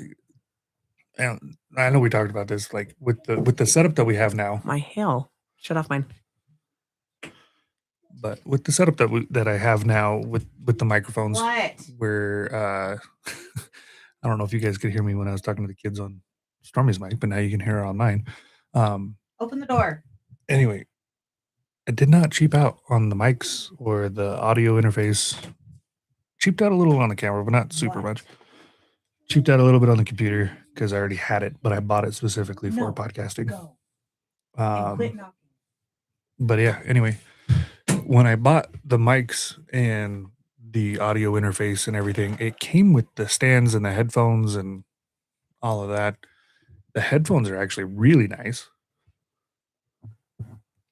Speaker 1: And I know we talked about this, like with the setup that we have now.
Speaker 2: My hell. Shut off mine.
Speaker 1: But with the setup that I have now with the microphones,
Speaker 2: What?
Speaker 1: where I don't know if you guys could hear me when I was talking to the kids on Stormy's mic, but now you can hear her on mine.
Speaker 2: Open the door.
Speaker 1: Anyway, I did not cheap out on the mics or the audio interface. Cheaped out a little on the camera, but not super much. Cheaped out a little bit on the computer because I already had it, but I bought it specifically for podcasting.
Speaker 2: Go. And quit knocking.
Speaker 1: But yeah, anyway, when I bought the mics and the audio interface and everything, it came with the stands and the headphones and all of that. The headphones are actually really nice.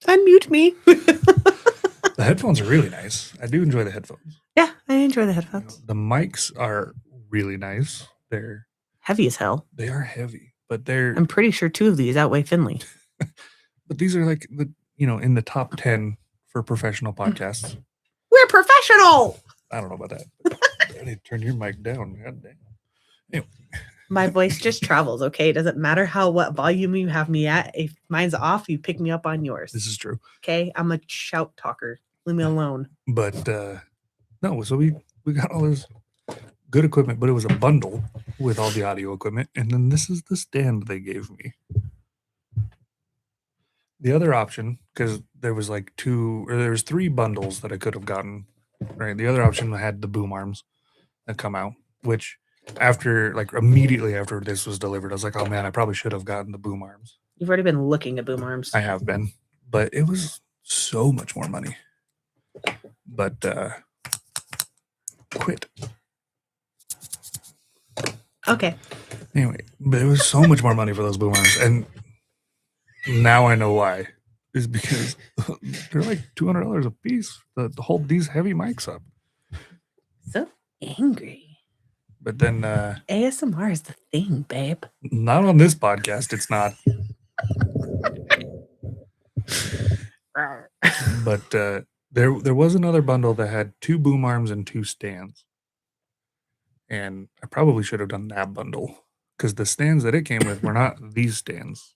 Speaker 2: Unmute me.
Speaker 1: The headphones are really nice. I do enjoy the headphones.
Speaker 2: Yeah, I enjoy the headphones.
Speaker 1: The mics are really nice. They're
Speaker 2: heavy as hell.
Speaker 1: They are heavy, but
Speaker 2: I'm pretty sure 2 of these outweigh Finley.
Speaker 1: But these are like in the top 10 for professional podcasts.
Speaker 2: We're professional.
Speaker 1: I don't know about that. I need to turn your mic down. God damn. Anyway.
Speaker 2: My voice just travels, okay? It doesn't matter what volume you have me at. If mine's off, you pick me up on yours.
Speaker 1: This is true.
Speaker 2: Okay? I'm a shout talker. Leave me alone.
Speaker 1: But no, so we got all this good equipment, but it was a bundle with all the audio equipment. And then this is the stand they gave me. The other option, because there was like 3 bundles that I could have gotten, right? The other option had the boom arms that come out, which immediately after this was delivered, I was like, oh man, I probably should have gotten the boom arms.
Speaker 2: You've already been looking at boom arms.
Speaker 1: I have been, but it was so much more money. But quit.
Speaker 2: Okay.
Speaker 1: Anyway, but it was so much more money for those boom arms, and now I know why. Is because they're like $200 a piece to hold these heavy mics up.
Speaker 2: So angry.
Speaker 1: But then
Speaker 2: ASMR is the thing, babe.
Speaker 1: Not on this podcast. It's not. But there was another bundle that had 2 boom arms and 2 stands, and I probably should have done that bundle because the stands that it came with were not these stands.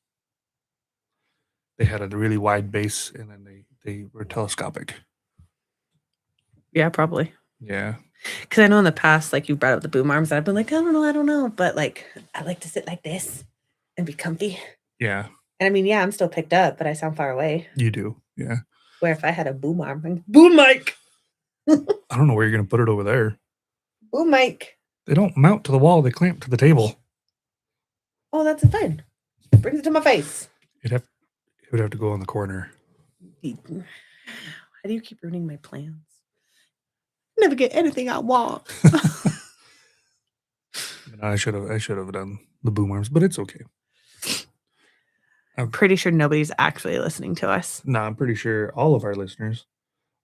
Speaker 1: They had a really wide base, and then they were telescopic.
Speaker 2: Yeah, probably.
Speaker 1: Yeah.
Speaker 2: Because I know in the past, like you brought up the boom arms, and I've been like, I don't know. But like, I like to sit like this and be comfy.
Speaker 1: Yeah.
Speaker 2: And I mean, yeah, I'm still picked up, but I sound far away.
Speaker 1: You do. Yeah.
Speaker 2: Where if I had a boom arm, like, boom mic,
Speaker 1: I don't know where you're going to put it over there.
Speaker 2: boom mic.
Speaker 1: They don't mount to the wall. They clamp to the table.
Speaker 2: Oh, that's fine. Brings it to my face.
Speaker 1: It would have to go on the corner.
Speaker 2: Why do you keep ruining my plans? Never get anything I want.
Speaker 1: I should have done the boom arms, but it's okay.
Speaker 2: I'm pretty sure nobody's actually listening to us.
Speaker 1: No, I'm pretty sure all of our listeners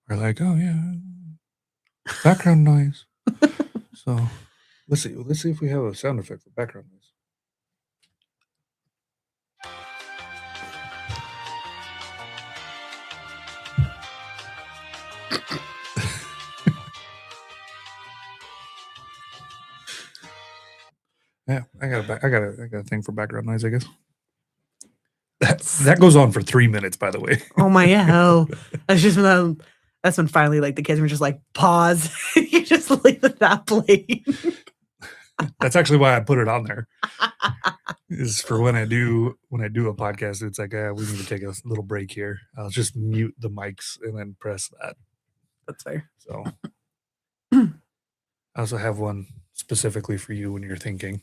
Speaker 1: are like, oh yeah, background noise. So let's see if we have a sound effect for background noise. Yeah, I got a thing for background noise, I guess. That goes on for 3 minutes, by the way.
Speaker 2: Oh my hell. That's when finally like the kids were just like, pause. You just leave that playing.
Speaker 1: That's actually why I put it on there. Is for when I do a podcast, it's like we need to take a little break here. I'll just mute the mics and then press that.
Speaker 2: That's fair.
Speaker 1: So I also have one specifically for you when you're thinking.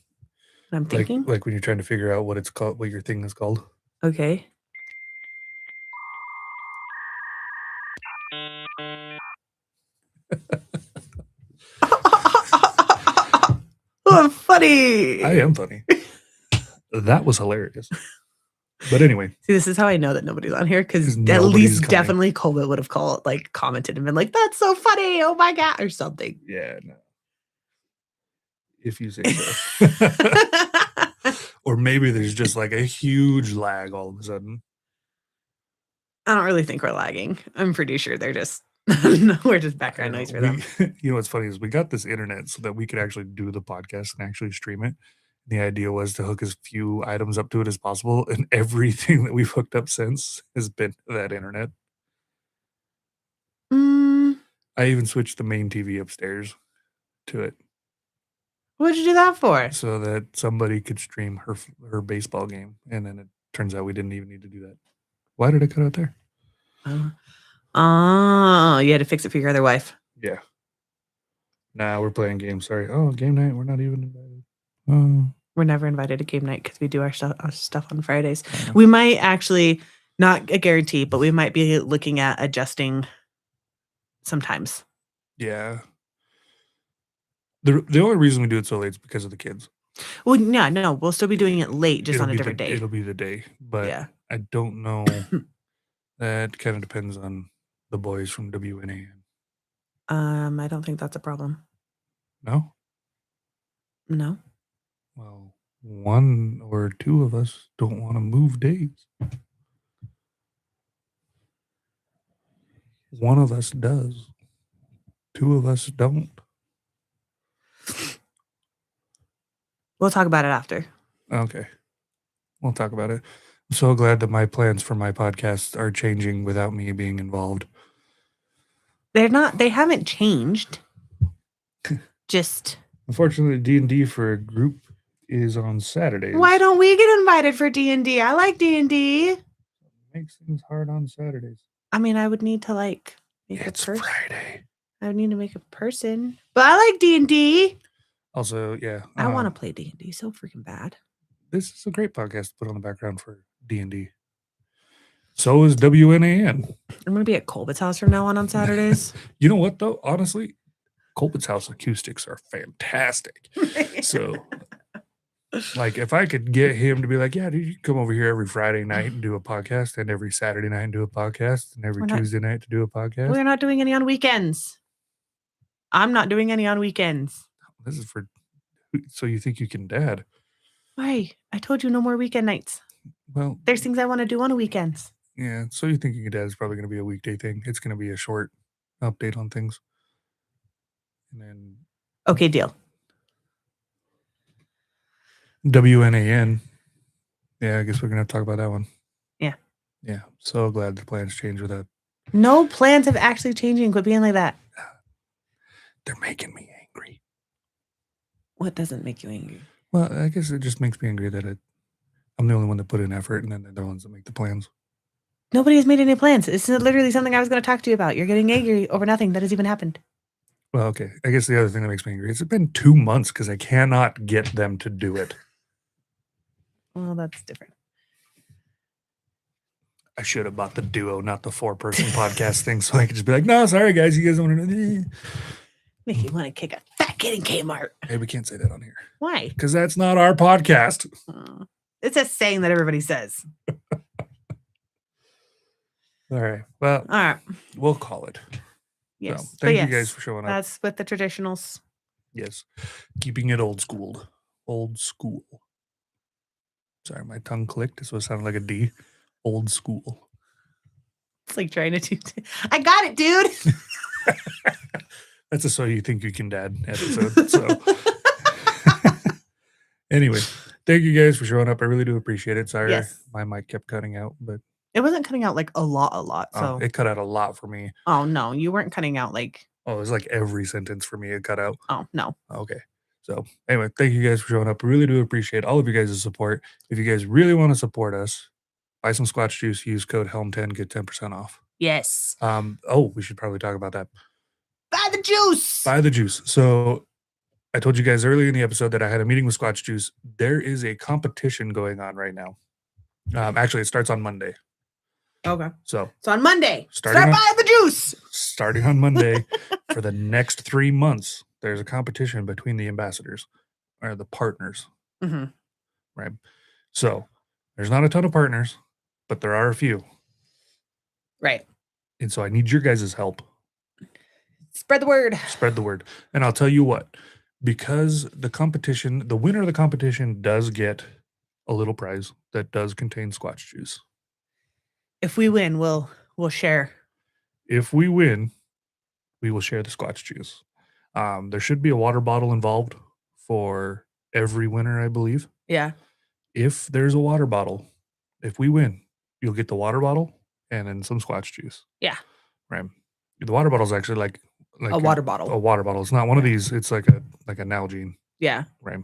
Speaker 2: I'm thinking?
Speaker 1: Like when you're trying to figure out what it's called, what your thing is called.
Speaker 2: Okay. Oh, I'm funny.
Speaker 1: I am funny. That was hilarious. But anyway.
Speaker 2: See, this is how I know that nobody's on here, because at least definitely Colbert would have commented and been like, that's so funny. Oh my God. Or something.
Speaker 1: Yeah, no. If you say so. Or maybe there's just like a huge lag all of a sudden.
Speaker 2: I don't really think we're lagging. I'm pretty sure they're just we're just background noise for them.
Speaker 1: You know what's funny is we got this internet so that we could actually do the podcast and actually stream it. The idea was to hook as few items up to it as possible, and everything that we've hooked up since has been that internet. I even switched the main TV upstairs to it.
Speaker 2: What did you do that for?
Speaker 1: So that somebody could stream her baseball game, and then it turns out we didn't even need to do that. Why did I cut out there?
Speaker 2: Oh, you had to fix it for your other wife.
Speaker 1: Yeah. Nah, we're playing games. Sorry. Oh, game night. We're not even invited.
Speaker 2: We're never invited to game night because we do our stuff on Fridays. We might actually, not a guarantee, but we might be looking at adjusting sometimes.
Speaker 1: Yeah. The only reason we do it so late is because of the kids.
Speaker 2: Well, yeah, no, we'll still be doing it late, just on a different day.
Speaker 1: It'll be the day, but yeah. I don't know. That kind of depends on the boys from WNAN.
Speaker 2: I don't think that's a problem.
Speaker 1: No?
Speaker 2: No.
Speaker 1: Well, one or two of us don't want to move days. One of us does. Two of us don't.
Speaker 2: We'll talk about it after.
Speaker 1: Okay. We'll talk about it. I'm so glad that my plans for my podcast are changing without me being involved.
Speaker 2: They haven't changed. Just
Speaker 1: unfortunately, D&D for a group is on Saturdays.
Speaker 2: Why don't we get invited for D&D? I like D&D.
Speaker 1: Makes things hard on Saturdays.
Speaker 2: I mean, I would need to make
Speaker 1: it's a person. Friday.
Speaker 2: I would need to make a person. But I like D&D.
Speaker 1: Also, yeah.
Speaker 2: I want to play D&D so freaking bad.
Speaker 1: This is a great podcast to put on the background for D&D. So is WNAN.
Speaker 2: I'm going to be at Colbert's house from now on Saturdays.
Speaker 1: You know what, though? Honestly, Colbert's house acoustics are fantastic. So, like, if I could get him to be like, yeah, dude, you come over here every Friday night and do a podcast, and every Saturday night and do a podcast, and every Tuesday night to do a podcast.
Speaker 2: We're not doing any on weekends. I'm not doing any on weekends.
Speaker 1: This is for, so you think you can dad.
Speaker 2: Why? I told you no more weekend nights.
Speaker 1: Well,
Speaker 2: there's things I want to do on the weekends.
Speaker 1: Yeah, so you think you can dad is probably going to be a weekday thing. It's going to be a short update on things. And then.
Speaker 2: Okay, deal.
Speaker 1: WNAN. Yeah, I guess we're going to talk about that one.
Speaker 2: Yeah.
Speaker 1: Yeah, so glad the plans changed with that.
Speaker 2: No plans have actually changing. Quit being like that.
Speaker 1: They're making me angry.
Speaker 2: What doesn't make you angry?
Speaker 1: Well, I guess it just makes me angry that I'm the only one that put in effort, and then they're the ones that make the plans.
Speaker 2: Nobody has made any plans. This is literally something I was going to talk to you about. You're getting angry over nothing that has even happened.
Speaker 1: Well, okay. I guess the other thing that makes me angry is it's been 2 months because I cannot get them to do it.
Speaker 2: Well, that's different.
Speaker 1: I should have bought the duo, not the 4-person podcast thing, so I could just be like, no, sorry, guys. You guys don't want to.
Speaker 2: Make you want to kick a fat kid in Kmart.
Speaker 1: Hey, we can't say that on here.
Speaker 2: Why?
Speaker 1: Because that's not our podcast.
Speaker 2: It's a saying that everybody says.
Speaker 1: All right. Well,
Speaker 2: all right.
Speaker 1: We'll call it.
Speaker 2: Yes.
Speaker 1: So, thank you guys for showing up.
Speaker 2: That's with the traditionals.
Speaker 1: Yes. Keeping it old schooled. Old school. Sorry, my tongue clicked, so it sounded like a D. Old school.
Speaker 2: It's like trying to do. I got it, dude.
Speaker 1: That's a So You Think You Can Dad episode. So, anyway, thank you guys for showing up. I really do appreciate it. Sorry, my mic kept cutting out, but
Speaker 2: it wasn't cutting out like a lot. So
Speaker 1: it cut out a lot for me.
Speaker 2: Oh no, you weren't cutting out like.
Speaker 1: Oh, it was like every sentence for me it cut out.
Speaker 2: Oh no.
Speaker 1: Okay. So anyway, thank you guys for showing up. I really do appreciate all of you guys' support. If you guys really want to support us, buy some Squatch Juice, use code HELM10, get 10% off.
Speaker 2: Yes.
Speaker 1: Oh, we should probably talk about that.
Speaker 2: Buy the juice.
Speaker 1: Buy the juice. So I told you guys earlier in the episode that I had a meeting with Squatch Juice. There is a competition going on right now. Actually, it starts on Monday.
Speaker 2: Okay.
Speaker 1: So
Speaker 2: on Monday, start buying the juice.
Speaker 1: Starting on Monday for the next 3 months, there's a competition between the ambassadors or the partners.
Speaker 2: Mm-hmm.
Speaker 1: Right. So there's not a ton of partners, but there are a few.
Speaker 2: Right.
Speaker 1: And so I need your guys' help.
Speaker 2: Spread the word.
Speaker 1: Spread the word. And I'll tell you what, because the winner of the competition does get a little prize that does contain Squatch Juice.
Speaker 2: If we win, we'll share.
Speaker 1: If we win, we will share the Squatch Juice. There should be a water bottle involved for every winner, I believe.
Speaker 2: Yeah.
Speaker 1: If there's a water bottle, if we win, you'll get the water bottle and then some Squatch Juice.
Speaker 2: Yeah.
Speaker 1: Right. The water bottle is actually like
Speaker 2: a water bottle.
Speaker 1: A water bottle. It's not one of these. It's like a Nalgene.
Speaker 2: Yeah.
Speaker 1: Right.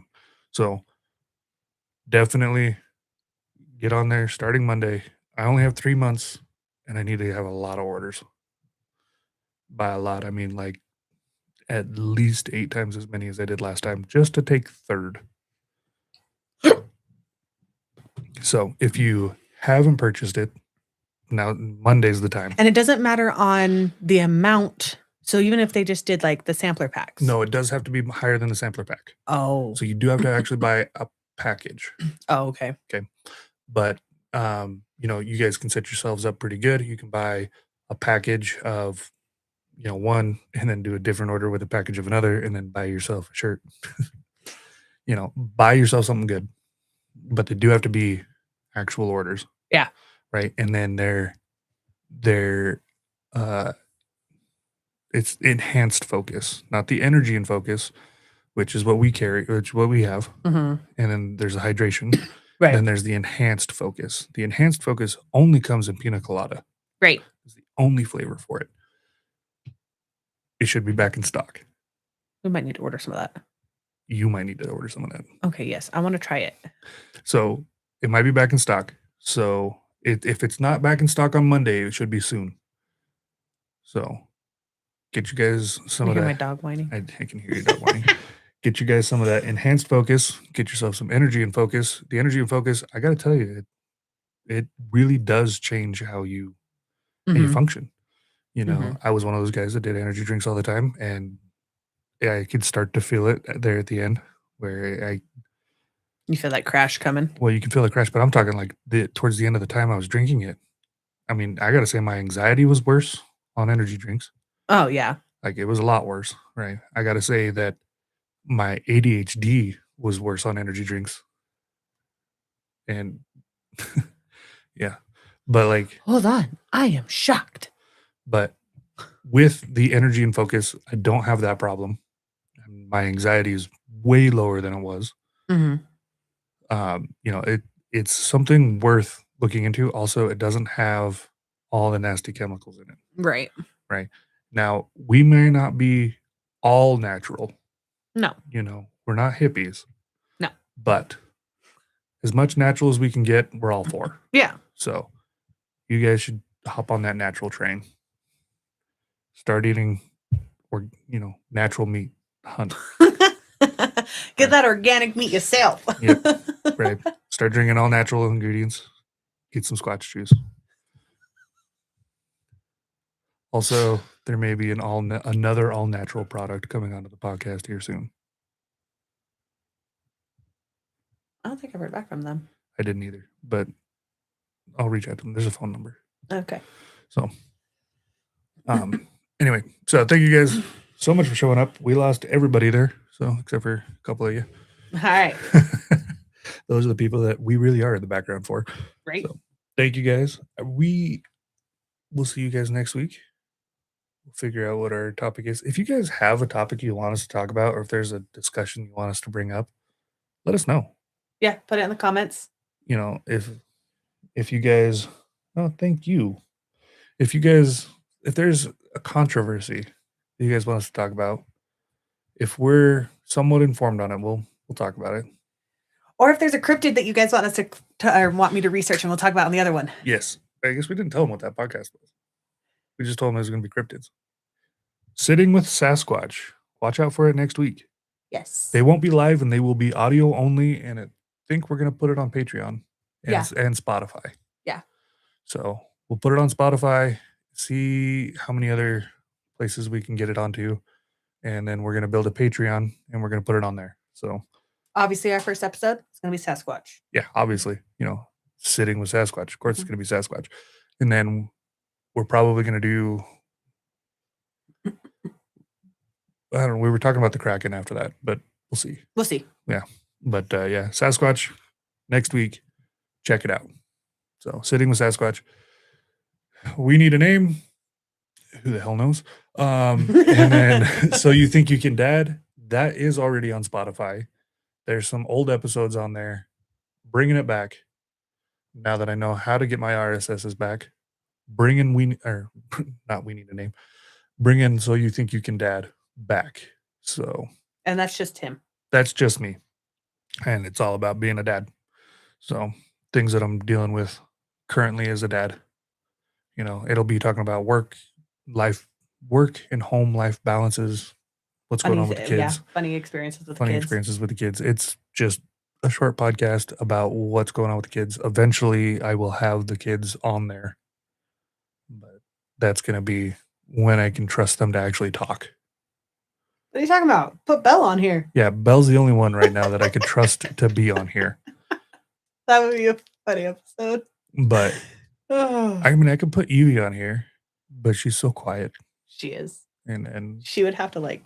Speaker 1: So definitely get on there starting Monday. I only have 3 months and I need to have a lot of orders. By a lot, I mean like at least 8 times as many as I did last time just to take third. So if you haven't purchased it, now Monday's the time.
Speaker 2: And it doesn't matter on the amount. So even if they just did like the sampler packs.
Speaker 1: No, it does have to be higher than the sampler pack.
Speaker 2: Oh.
Speaker 1: So you do have to actually buy a package.
Speaker 2: Oh, okay.
Speaker 1: Okay. But you guys can set yourselves up pretty good. You can buy a package of one and then do a different order with a package of another and then buy yourself a shirt. Buy yourself something good. But they do have to be actual orders.
Speaker 2: Yeah.
Speaker 1: Right. And then it's enhanced focus, not the energy and focus, which is what we carry, which is what we have.
Speaker 2: Mm-hmm.
Speaker 1: And then there's the hydration.
Speaker 2: Right.
Speaker 1: Then there's the enhanced focus. The enhanced focus only comes in pina colada.
Speaker 2: Right.
Speaker 1: It's the only flavor for it. It should be back in stock.
Speaker 2: We might need to order some of that.
Speaker 1: You might need to order some of that.
Speaker 2: Okay, yes. I want to try it.
Speaker 1: So it might be back in stock. So if it's not back in stock on Monday, it should be soon. So get you guys some of that.
Speaker 2: Hear my dog whining?
Speaker 1: I can hear your dog whining. Get you guys some of that enhanced focus. Get yourself some energy and focus. The energy and focus, I got to tell you, it really does change how you function. I was one of those guys that did energy drinks all the time, and I could start to feel it there at the end where
Speaker 2: you feel that crash coming?
Speaker 1: Well, you can feel the crash, but I'm talking like towards the end of the time I was drinking it. I mean, I got to say my anxiety was worse on energy drinks.
Speaker 2: Oh, yeah.
Speaker 1: Like it was a lot worse, right? I got to say that my ADHD was worse on energy drinks. And yeah, but like,
Speaker 2: hold on, I am shocked.
Speaker 1: But with the energy and focus, I don't have that problem. My anxiety is way lower than it was.
Speaker 2: Mm-hmm.
Speaker 1: It's something worth looking into. Also, it doesn't have all the nasty chemicals in it.
Speaker 2: Right.
Speaker 1: Right. Now, we may not be all natural.
Speaker 2: No.
Speaker 1: We're not hippies.
Speaker 2: No.
Speaker 1: But as much natural as we can get, we're all for.
Speaker 2: Yeah.
Speaker 1: So you guys should hop on that natural train. Start eating natural meat. Hunt.
Speaker 2: Get that organic meat yourself.
Speaker 1: Yep. Right. Start drinking all natural ingredients. Get some squash juice. Also, there may be another all natural product coming onto the podcast here soon.
Speaker 2: I don't think I've heard back from them.
Speaker 1: I didn't either, but I'll reach out to them. There's a phone number.
Speaker 2: Okay.
Speaker 1: So, anyway, so thank you guys so much for showing up. We lost everybody there, so except for a couple of you.
Speaker 2: All right.
Speaker 1: Those are the people that we really are in the background for.
Speaker 2: Right.
Speaker 1: So, thank you guys. We'll see you guys next week. We'll figure out what our topic is. If you guys have a topic you want us to talk about, or if there's a discussion you want us to bring up, let us know.
Speaker 2: Yeah, put it in the comments.
Speaker 1: If you guys, thank you. If there's a controversy that you guys want us to talk about, if we're somewhat informed on it, we'll talk about it.
Speaker 2: Or if there's a cryptid that you guys want us to or want me to research, and we'll talk about on the other one.
Speaker 1: Yes. I guess we didn't tell them what that podcast was. We just told them it was going to be cryptids. Sitting with Sasquatch. Watch out for it next week.
Speaker 2: Yes.
Speaker 1: They won't be live, and they will be audio only, and I think we're going to put it on Patreon and Spotify.
Speaker 2: Yeah.
Speaker 1: So we'll put it on Spotify, see how many other places we can get it onto, and then we're going to build a Patreon, and we're going to put it on there. So
Speaker 2: obviously our first episode is going to be Sasquatch.
Speaker 1: Yeah, obviously, sitting with Sasquatch. Of course, it's going to be Sasquatch. And then we're probably going to do, I don't know, we were talking about the Kraken after that, but we'll see.
Speaker 2: We'll see.
Speaker 1: Yeah. But Sasquatch next week. Check it out. So, sitting with Sasquatch. We need a name. Who the hell knows? And then, So You Think You Can Dad, that is already on Spotify. There's some old episodes on there. Bringing it back. Now that I know how to get my RSSs back. Not We Need a Name. Bring in So You Think You Can Dad back. So.
Speaker 2: And that's just him.
Speaker 1: That's just me. And it's all about being a dad. So things that I'm dealing with currently as a dad. It'll be talking about work and home life balances. What's going on with the kids.
Speaker 2: Yeah, funny experiences with
Speaker 1: the kids. It's just a short podcast about what's going on with the kids. Eventually, I will have the kids on there. But that's going to be when I can trust them to actually talk.
Speaker 2: What are you talking about? Put Belle on here.
Speaker 1: Yeah, Belle's the only one right now that I could trust to be on here.
Speaker 2: That would be a funny episode.
Speaker 1: But, I could put Evie on here, but she's so quiet.
Speaker 2: She is.
Speaker 1: And
Speaker 2: she would have to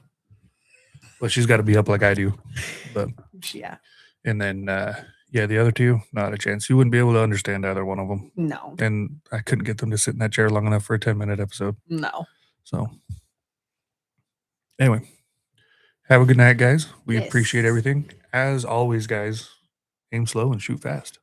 Speaker 1: well, she's got to be up like I do. But
Speaker 2: yeah.
Speaker 1: And then, the other two, not a chance. You wouldn't be able to understand either one of them.
Speaker 2: No.
Speaker 1: And I couldn't get them to sit in that chair long enough for a 10-minute episode.
Speaker 2: No.
Speaker 1: So, anyway, have a good night, guys. We appreciate everything. As always, guys, aim slow and shoot fast.